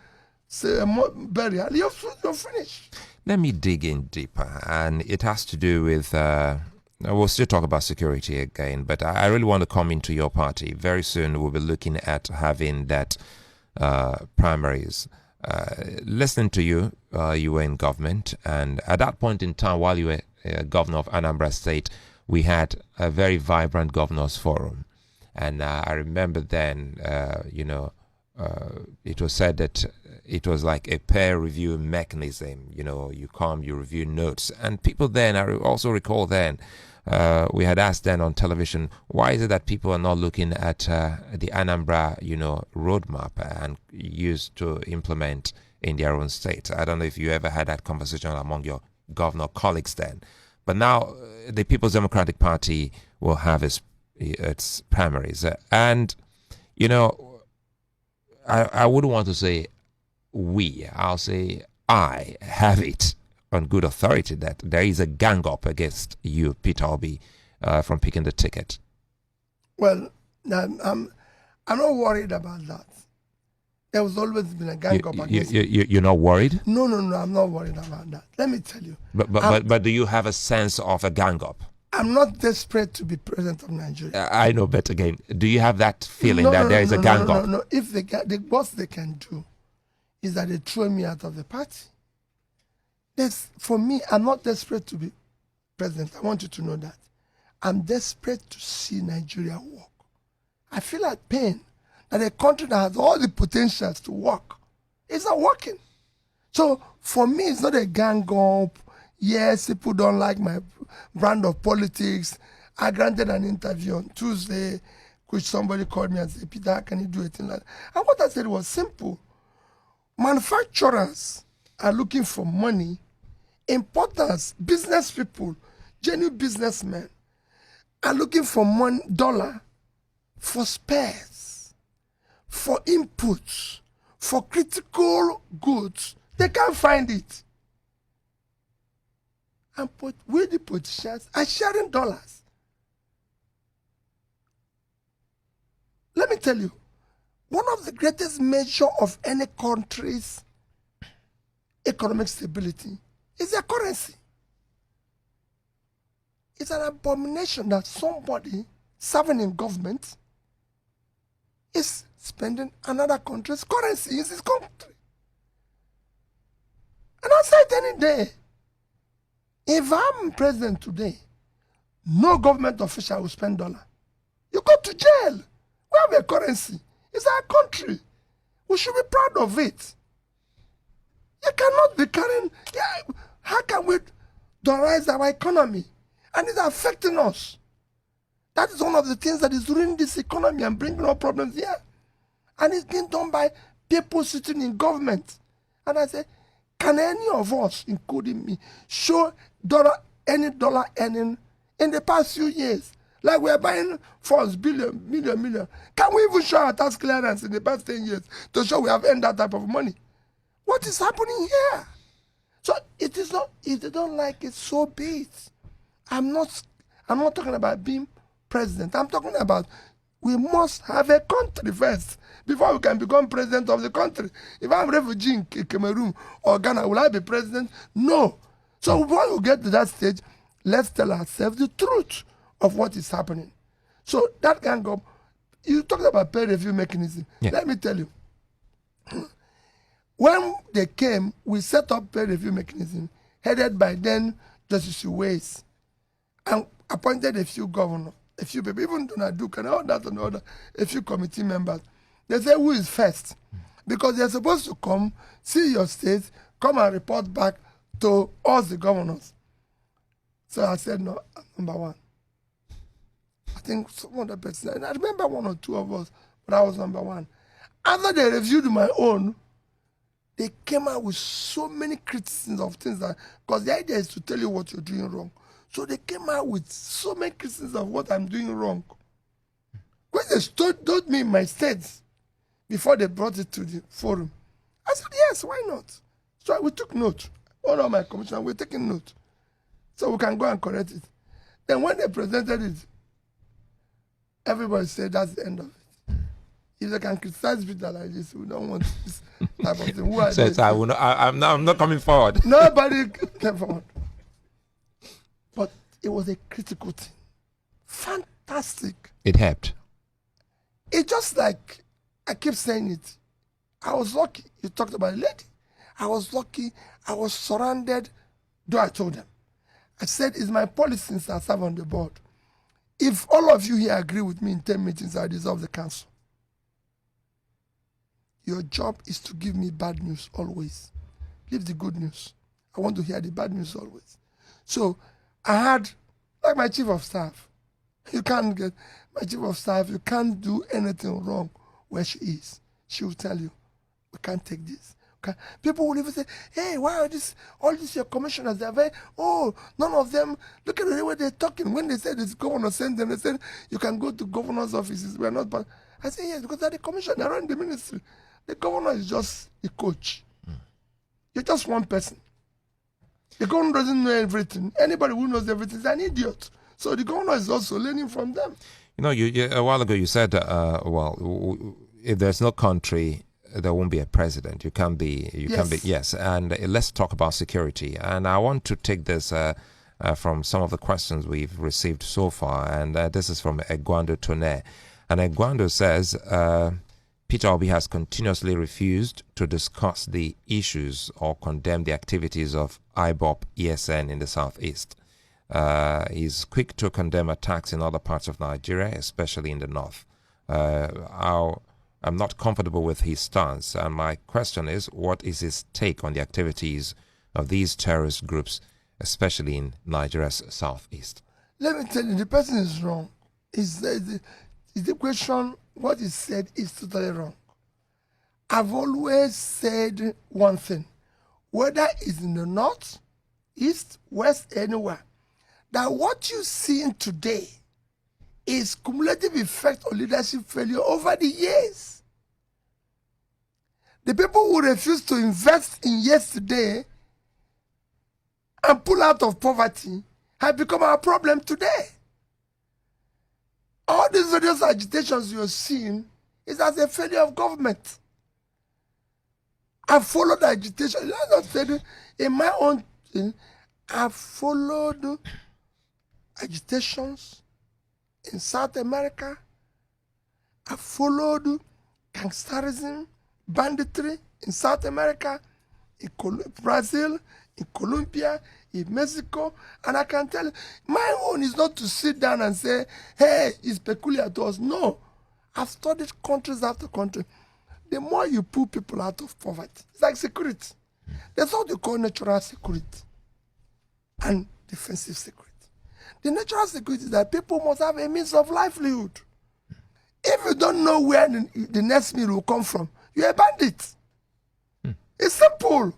say burial, you're finished. Let me dig in deeper, and it has to do with we'll still talk about security again, but I really want to come into your party. Very soon we'll be looking at having that primaries. Listening to you, you were in government, and at that point in time, while you were governor of Anambra State, we had a very vibrant governors forum. And I remember then, it was said that it was like a peer review mechanism. You come, you review notes. And people then, I also recall then, we had asked then on television, why is it that people are not looking at the Anambra, roadmap and used to implement in their own state? I don't know if you ever had that conversation among your governor colleagues then. But now the People's Democratic Party will have its primaries. And, I wouldn't want to say I'll say I have it on good authority that there is a gang up against you, Peter Obi, from picking the ticket. Well, I'm not worried about that. There has always been a gang up against me. You're not worried? No, I'm not worried about that. Let me tell you. But do you have a sense of a gang up? I'm not desperate to be president of Nigeria. I know, but again, do you have that feeling that there is a gang up? No. If the worst they can do is that they throw me out of the party. For me, I'm not desperate to be president. I want you to know that. I'm desperate to see Nigeria work. I feel like pain that a country that has all the potentials to work is not working. So for me, it's not a gang up. Yes, people don't like my brand of politics. I granted an interview on Tuesday, which somebody called me and said, Peter, how can you do a thing like that? And what I said was simple. Manufacturers are looking for money Importers, business people, genuine businessmen are looking for $1 for spares, for inputs, for critical goods. They can't find it. And we, the politicians, are sharing dollars. Let me tell you, one of the greatest measures of any country's economic stability is their currency. It's an abomination that somebody serving in government is spending another country's currency in his country. And I'll say it any day. If I'm president today, no government official will spend dollar. You go to jail. We have a currency. It's our country. We should be proud of it. You cannot be carrying. How can we dollarize our economy? And it's affecting us. That is one of the things that is ruining this economy and bringing up problems here. And it's being done by people sitting in government. And I say, can any of us, including me, show any dollar earning in the past few years? Like we're buying funds, million. Can we even show our tax clearance in the past 10 years to show we have earned that type of money? What is happening here? So it is not, if they don't like it, so be it. I'm not talking about being president. I'm talking about we must have a country first before we can become president of the country. If I'm a refugee in Cameroon or Ghana, will I be president? No. So when we get to that stage, let's tell ourselves the truth of what is happening. So that can go. You talked about peer review mechanism. Yeah. Let me tell you. When they came, we set up peer review mechanism headed by then Justice Uwais and appointed a few governors, a few people, even Donald Duke and all that and all that, a few committee members. They say, who is first? Because they're supposed to come, see your state, come and report back to us, the governors. So I said, no, I'm number one. I think some other person, I remember one or two of us, but I was number one. After they reviewed my own, they came out with so many criticisms of things that, because the idea is to tell you what you're doing wrong. So they came out with so many criticisms of what I'm doing wrong. When they told me my states before they brought it to the forum, I said, yes, why not? So we took note. All of my commissioners were taking note. So we can go and correct it. Then when they presented it, everybody said that's the end of it. If they can criticize Peter like this, we don't want this type of thing. Who are so I'm not coming forward. Nobody came forward. But it was a critical thing. Fantastic. It helped. It's just like, I keep saying it. I was lucky. You talked about a lady. I was lucky. I was surrounded, though I told them. I said, it's my policy since I serve on the board. If all of you here agree with me in 10 meetings, I dissolve the council. Your job is to give me bad news always. Give the good news. I want to hear the bad news always. So I had, like my chief of staff, you can't get, my chief of staff, you can't do anything wrong where she is. She will tell you, we can't take this. People will even say, hey, why are all these your commissioners? They're very, none of them, look at the way they're talking. When they said this governor sent them, they said, you can go to governor's offices. We're not, but I say, yes, because they're the commissioner, they're running the ministry. The governor is just a coach. You're just one person. The governor doesn't know everything. Anybody who knows everything is an idiot. So the governor is also learning from them. You know, you a while ago you said, if there's no country, there won't be a president. You can be, yes. And let's talk about security. And I want to take this from some of the questions we've received so far. And this is from Egwando Tone. And Egwando says, Peter Obi has continuously refused to discuss the issues or condemn the activities of IBOP ESN in the southeast. He's quick to condemn attacks in other parts of Nigeria, especially in the north. I'm not comfortable with his stance, and my question is, what is his take on the activities of these terrorist groups, especially in Nigeria's southeast? Let me tell you, the person is wrong. Is the question, what is said is totally wrong. I've always said one thing, whether it's in the north east, west, anywhere, that what you see today is cumulative effect of leadership failure over the years. The people who refuse to invest in yesterday and pull out of poverty have become our problem today. All these various agitations you're seeing is as a failure of government. I followed the agitation. As I said, in my own thing, I followed agitations in South America. I followed gangsterism, banditry in South America, in Brazil, in Colombia, in Mexico, and I can tell you, my own is not to sit down and say, hey, it's peculiar to us. No. I've studied countries after country. The more you pull people out of poverty, it's like security. There's what you call natural security and defensive security. The natural security is that people must have a means of livelihood. If you don't know where the next meal will come from, you're a bandit. It's simple.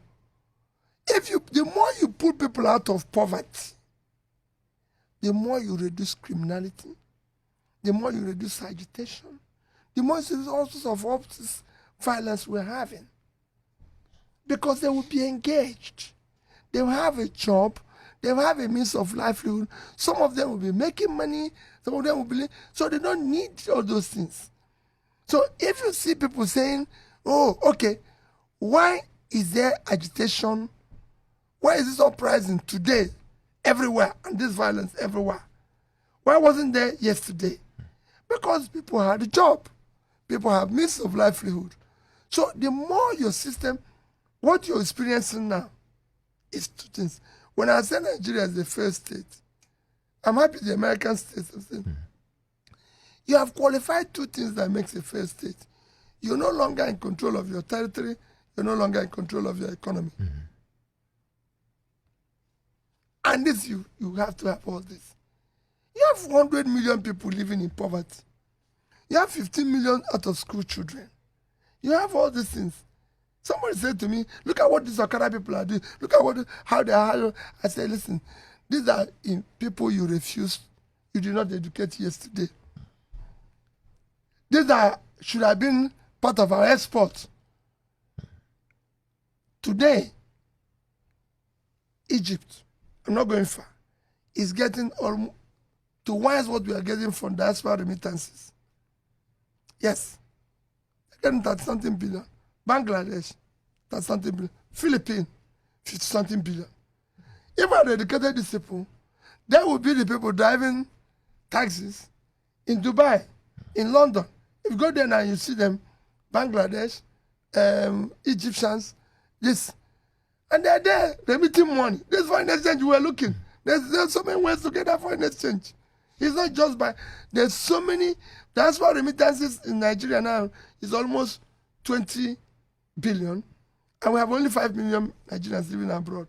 The more you pull people out of poverty, the more you reduce criminality, the more you reduce agitation, the more you reduce all sorts of this violence we're having. Because they will be engaged. They will have a job. They will have a means of livelihood. Some of them will be making money. Some of them will be... So they don't need all those things. So if you see people saying, oh, okay, why is there agitation? Why is this uprising today, everywhere, and this violence everywhere? Why wasn't there yesterday? Because people had a job. People have means of livelihood. So the more your system, what you're experiencing now is two things. When I say Nigeria is the first state, I'm happy the American states are saying, you have qualified two things that makes a first state. You're no longer in control of your territory. You're no longer in control of your economy. And this, you have to have all this. You have 100 million people living in poverty. You have 15 million out of school children. You have all these things. Somebody said to me, look at what these Okada people are doing. Look at how they are. I said, listen, these are people you refused. You did not educate yesterday. These should have been part of our export. Today, Egypt, I'm not going far, is getting almost twice what we are getting from diaspora remittances. Yes. They're getting 30-something billion. Bangladesh, 30-something billion. Philippines, 50-something billion. If I had educated these people, they would be the people driving taxis in Dubai, in London. If you go there now, you see them, Bangladesh, Egyptians, this. And they're there remitting money. This foreign exchange we were looking. There's so many ways to get that foreign exchange. It's not just by... There's so many... That's why remittances in Nigeria now is almost 20 billion. And we have only 5 million Nigerians living abroad.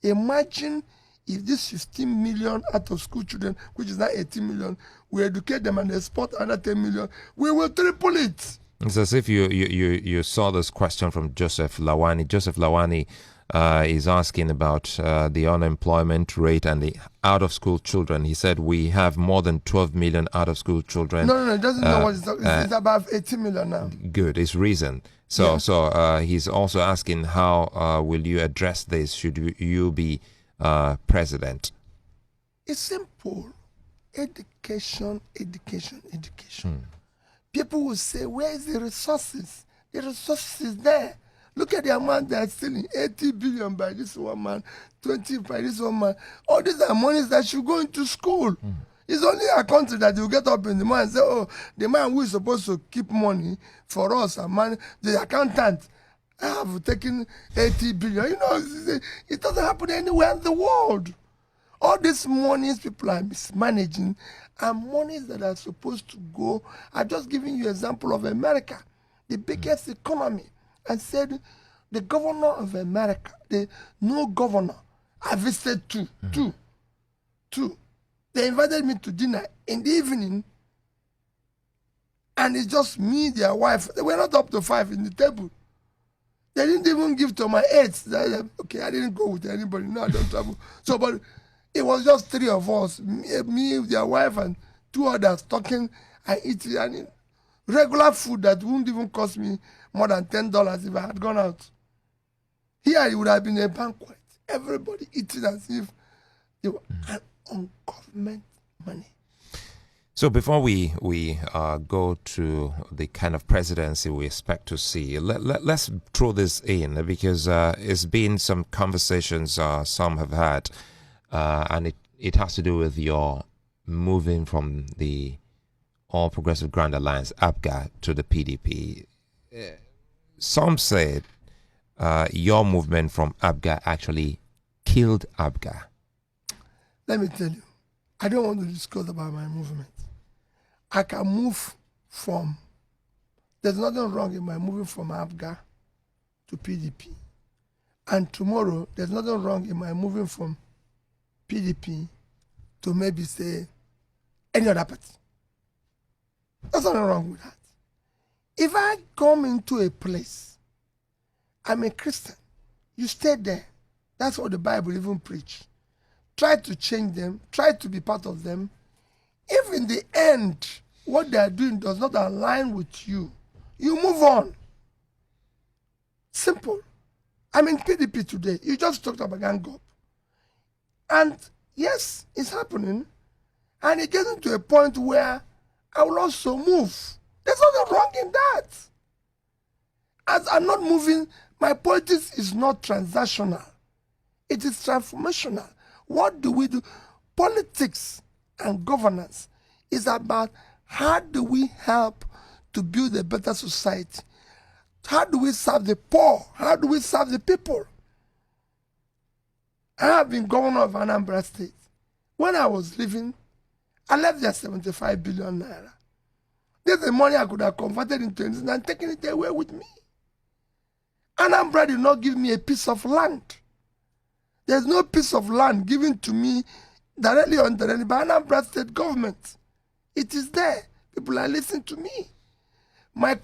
Imagine if this 15 million out of school children, which is now 18 million, we educate them and export another 10 million, we will triple it. It's as if you saw this question from Joseph Lawani. Joseph Lawani is asking about the unemployment rate and the out-of-school children. He said we have more than 12 million out-of-school children. No, it doesn't know what it's about 18 million now. Good, it's reason. So he's also asking how will you address this should you be president? It's simple. Education. People will say, where is the resources? The resources is there. Look at the amount they are stealing. 80 billion by this one man, 20 by this one man. All these are monies that should go into school. It's only a country that you get up in the morning and say, oh, the man who is supposed to keep money for us, the accountant, have taken 80 billion. You know, it doesn't happen anywhere in the world. All these monies people are mismanaging are monies that are supposed to go. I'm just giving you an example of America, the biggest economy. And said, the governor of America, the new governor, I visited two. They invited me to dinner in the evening, and it's just me, their wife. They were not up to 5 in the table. They didn't even give to my aides. Okay, I didn't go with anybody. No, I don't travel. So, but it was just three of us, me, their wife, and two others talking and eating. And regular food that wouldn't even cost me more than $10 if I had gone out. Here, it would have been a banquet. Everybody eating as if they were on government money. So before we go to the kind of presidency we expect to see, let's throw this in because it's been some conversations some have had, and it has to do with your moving from the All Progressive Grand Alliance, APGA, to the PDP. Some said your movement from APGA actually killed APGA. Let me tell you, I don't want to discuss about my movement. I can move from, there's nothing wrong in my moving from APGA to PDP. And tomorrow, there's nothing wrong in my moving from PDP to maybe say any other party. There's nothing wrong with that. If I come into a place, I'm a Christian, you stay there. That's what the Bible even preach. Try to change them, try to be part of them. If in the end, what they are doing does not align with you, you move on. Simple. I'm in PDP today. You just talked about gang up. And yes, it's happening. And it gets to a point where I will also move. There's nothing wrong in that. As I'm not moving, my politics is not transactional. It is transformational. What do we do? Politics and governance is about how do we help to build a better society? How do we serve the poor? How do we serve the people? I have been governor of Anambra State. When I was leaving, I left there 75 billion naira. There's the money I could have converted into anything and taken it away with me. Anambra did not give me a piece of land. There's no piece of land given to me directly or indirectly by Anambra State government. It is there. People are listening to me. My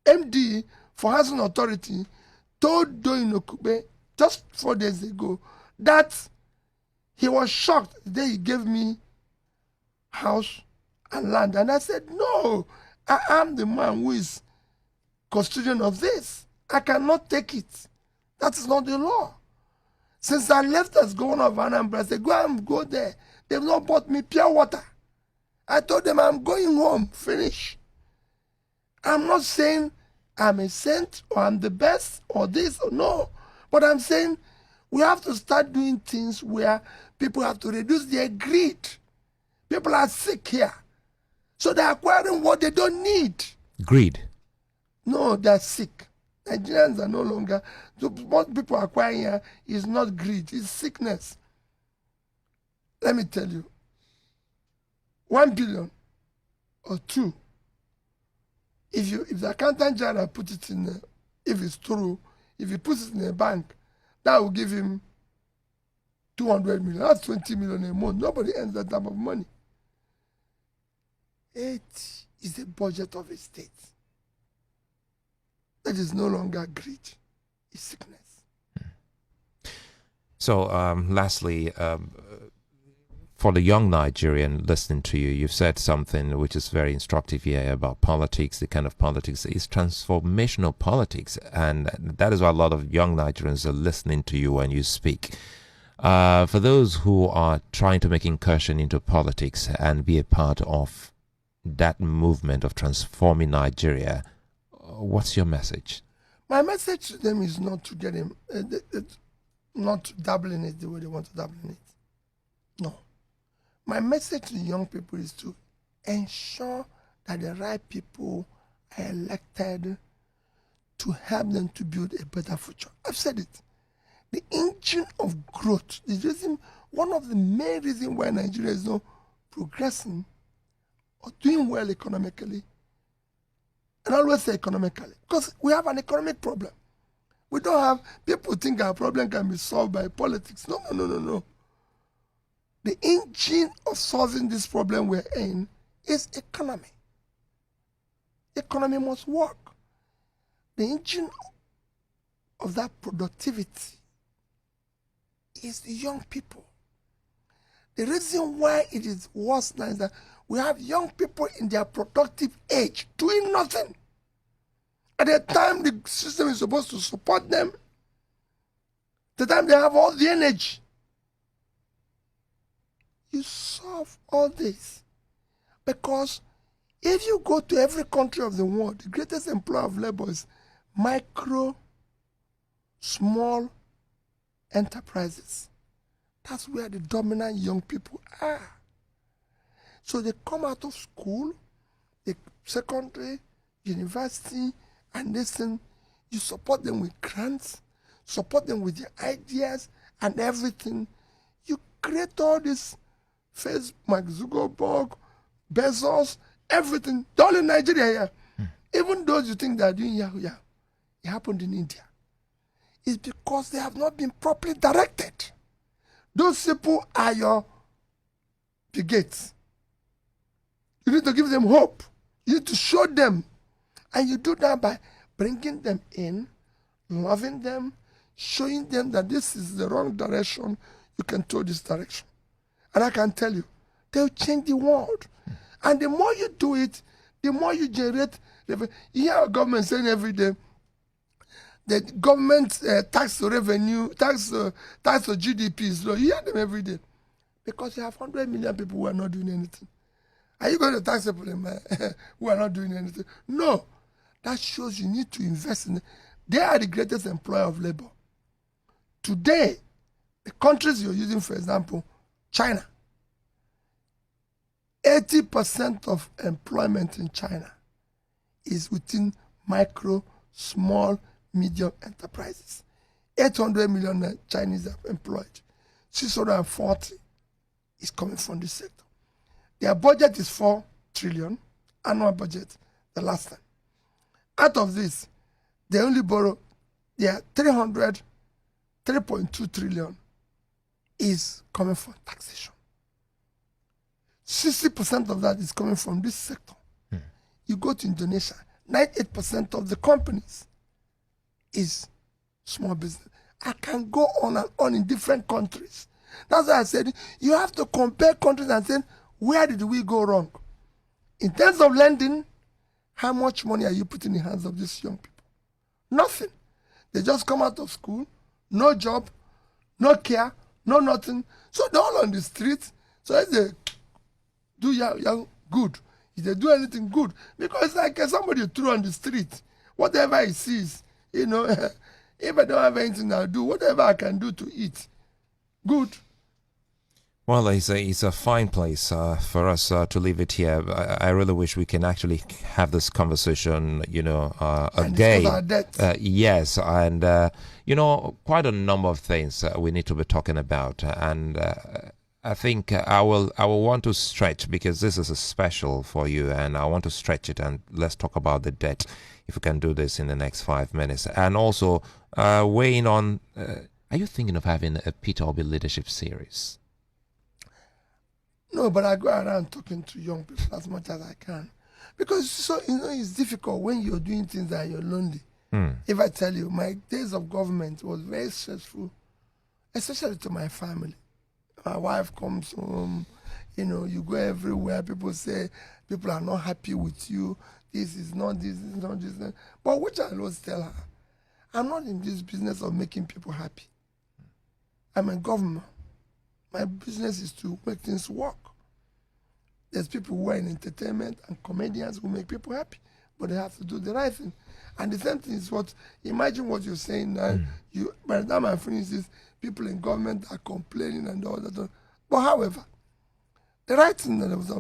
MD for Housing Authority told Doyin Okube just 4 days ago that he was shocked the day he gave me house and land. And I said, no, I am the man who is custodian of this. I cannot take it. That is not the law. Since I left as governor of Anambra, I said, go there. They've not bought me pure water. I told them I'm going home, finish. I'm not saying I'm a saint or I'm the best or this or no. But I'm saying we have to start doing things where people have to reduce their greed. People are sick here. So they're acquiring what they don't need. Greed? No, they're sick. Nigerians are no longer, so what people are acquiring here is not greed, it's sickness. Let me tell you, 1 billion or 2, if the accountant general put it in, if it's true, if he puts it in a bank, that will give him 200 million. That's 20 million a month. Nobody earns that type of money. It is the budget of a state. That is no longer greed, it's sickness. So, lastly, for the young Nigerian listening to you, you've said something which is very instructive here about politics. The kind of politics is transformational politics, and that is why a lot of young Nigerians are listening to you when you speak. For those who are trying to make incursion into politics and be a part of that movement of transforming Nigeria, what's your message? My message to them is not to get him, not to dabble in it the way they want to dabble in it. No. My message to the young people is to ensure that the right people are elected to help them to build a better future. I've said it. The engine of growth, the reason, one of the main reasons why Nigeria is not progressing or doing well economically, and I always say economically, because we have an economic problem. We don't have, people think our problem can be solved by politics. No. The engine of solving this problem we're in is economy. Economy must work. the engine of that productivity is the young people. The reason why it is worse now is that we have young people in their productive age doing nothing. At the time the system is supposed to support them, the time they have all the energy. You solve all this because if you go to every country of the world, the greatest employer of labor is micro, small enterprises. That's where the dominant young people are. So they come out of school, the secondary, university, and listen, you support them with grants, support them with their ideas and everything. You create all this Facebook, Mark Zuckerberg, Bezos, everything, all in Nigeria here. Even those you think they are doing Yahoo, it happened in India. It's because they have not been properly directed. Those people are your bigots. You need to give them hope. You need to show them. And you do that by bringing them in, loving them, showing them that this is the wrong direction. You can go this direction. And I can tell you, they'll change the world. And the more you do it, the more you generate. You hear our government saying every day, the government tax to revenue, tax to GDP is low. You hear them every day. Because you have 100 million people who are not doing anything. Are you going to tax people who are not doing anything? No. That shows you need to invest in it. They are the greatest employer of labor. Today, the countries you're using, for example, China. 80% of employment in China is within micro, small, medium enterprises. 800 million Chinese are employed. 640 is coming from this sector. Their budget is 4 trillion, annual budget, the last time. Out of this, they only borrow, their 3.2 trillion is coming from taxation. 60% of that is coming from this sector. You go to Indonesia, 98% of the companies is small business. I can go on and on in different countries. That's why I said you have to compare countries and say, where did we go wrong? In terms of lending, how much money are you putting in the hands of these young people? Nothing. They just come out of school, no job, no care, no nothing. So they're all on the street. So if they do young good, if they do anything good, because it's like somebody threw on the street, whatever he sees, if I don't have anything I'll do, whatever I can do to eat, good. Well, it's a fine place for us to leave it here. I really wish we can actually have this conversation, again. Yes, and quite a number of things we need to be talking about, and I think I will want to stretch, because this is a special for you, and I want to stretch it, and let's talk about the debt, if we can do this in the next 5 minutes, and also weighing on. Are you thinking of having a Peter Obi leadership series? No, but I go around talking to young people as much as I can. Because it's difficult when you're doing things that you're lonely. If I tell you, my days of government was very stressful, especially to my family. My wife comes home, you go everywhere, people say, people are not happy with you, this is not this, this is not this. But which I always tell her, I'm not in this business of making people happy. I'm a governor. My business is to make things work. There's people who are in entertainment and comedians who make people happy, but they have to do the right thing. And the same thing is imagine what you're saying now. By the time I finish this, people in government are complaining and all that. But however, the right thing that I was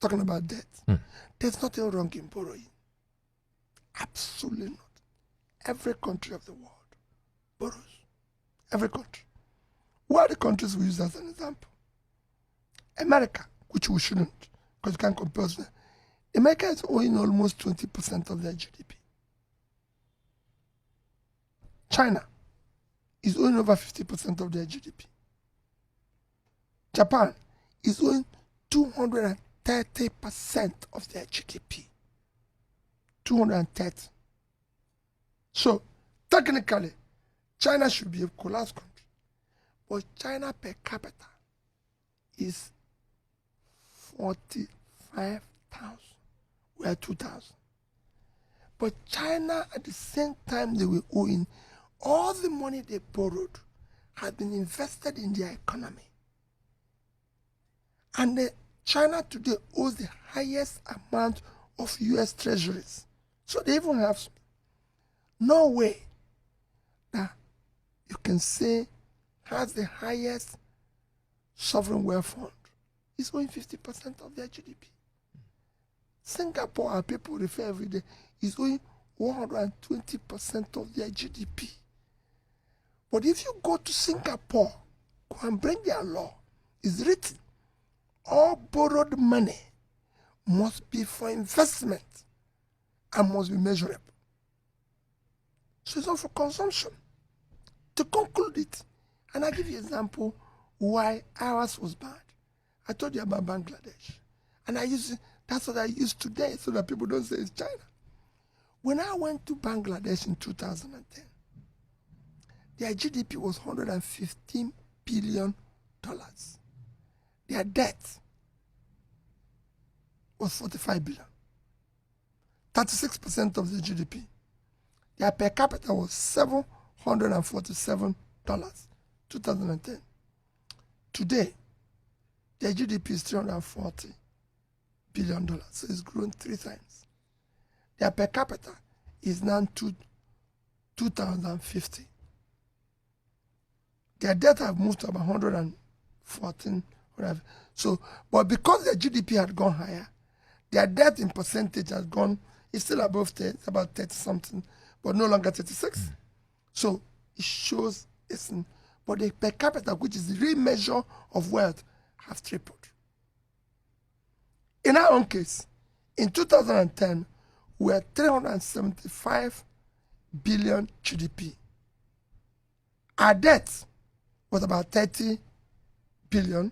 talking about debt, there's nothing wrong in borrowing. Absolutely not. Every country of the world borrows. Every country. What are the countries we use as an example? America, which we shouldn't, because you can't compare us. America is owing almost 20% of their GDP. China is owing over 50% of their GDP. Japan is owing 230% of their GDP. 230. So technically, China should be a collapsed country. But China per capita is 45,000. We are 2,000. But China, at the same time they were owing, all the money they borrowed had been invested in their economy. And China today owes the highest amount of US treasuries. So they even have no way that you can say has the highest sovereign wealth fund. It's owing 50% of their GDP. Singapore, our people refer every day, is owing 120% of their GDP. But if you go to Singapore, go and bring their law, it's written, all borrowed money must be for investment and must be measurable. So it's not for consumption. To conclude it, and I'll give you an example why ours was bad. I told you about Bangladesh. And that's what I use today so that people don't say it's China. When I went to Bangladesh in 2010, their GDP was $115 billion. Their debt was $45 billion. 36% of the GDP. Their per capita was $747, 2010. Today, their GDP is $340 billion, so it's grown 3 times. Their per capita is now 2,050. Their debt have moved to about 114. So, but because their GDP had gone higher, their debt in percentage has gone, it's still above 30, about 30 something, but no longer 36. So it shows it's, but the per capita, which is the real measure of wealth, have tripled. In our own case, in 2010, we had 375 billion GDP. Our debt was about 30 billion.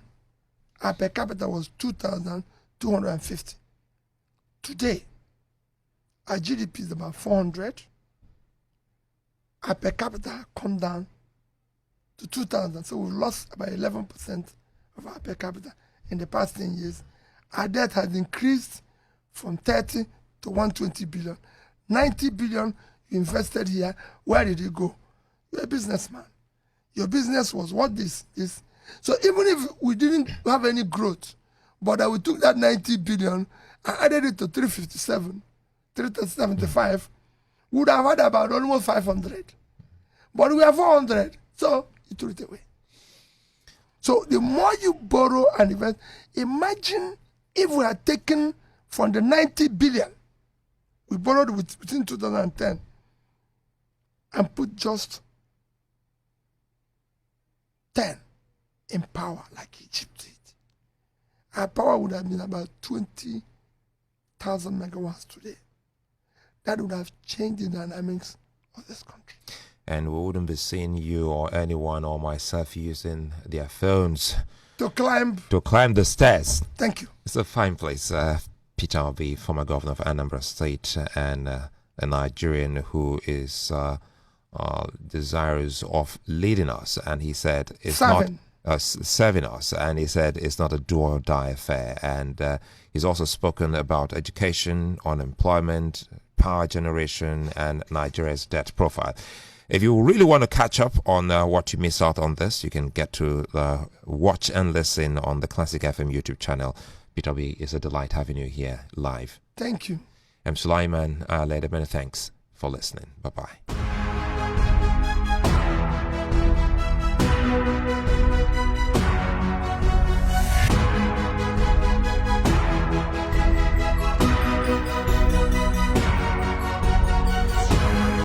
Our per capita was 2,250. Today, our GDP is about 400. Our per capita has come down to 2,000. So we've lost about 11% of our per capita in the past 10 years. Our debt has increased from 30 to 120 billion. 90 billion you invested here. Where did it go? You're a businessman. Your business was what this. So even if we didn't have any growth, but we took that 90 billion and added it to 357, 375, we would have had about almost 500. But we have 400, so you threw it away. So the more you borrow and invest, imagine if we had taken from the 90 billion we borrowed between 2010 and put just 10 in power like Egypt did. Our power would have been about 20,000 megawatts today. That would have changed the dynamics of this country. And we wouldn't be seeing you or anyone or myself using their phones to climb the stairs. Thank you. It's a fine place. Peter Obi, former governor of Anambra State and a Nigerian who is desirous of leading us, and he said it's not serving us, and he said it's not a do or die affair. And he's also spoken about education, unemployment, power generation, and Nigeria's debt profile. If you really want to catch up on what you missed out on this, you can get to watch and listen on the Classic FM YouTube channel. Peter Obi, it's a delight having you here live. Thank you. I'm Sulaiman. Many thanks for listening. Bye-bye.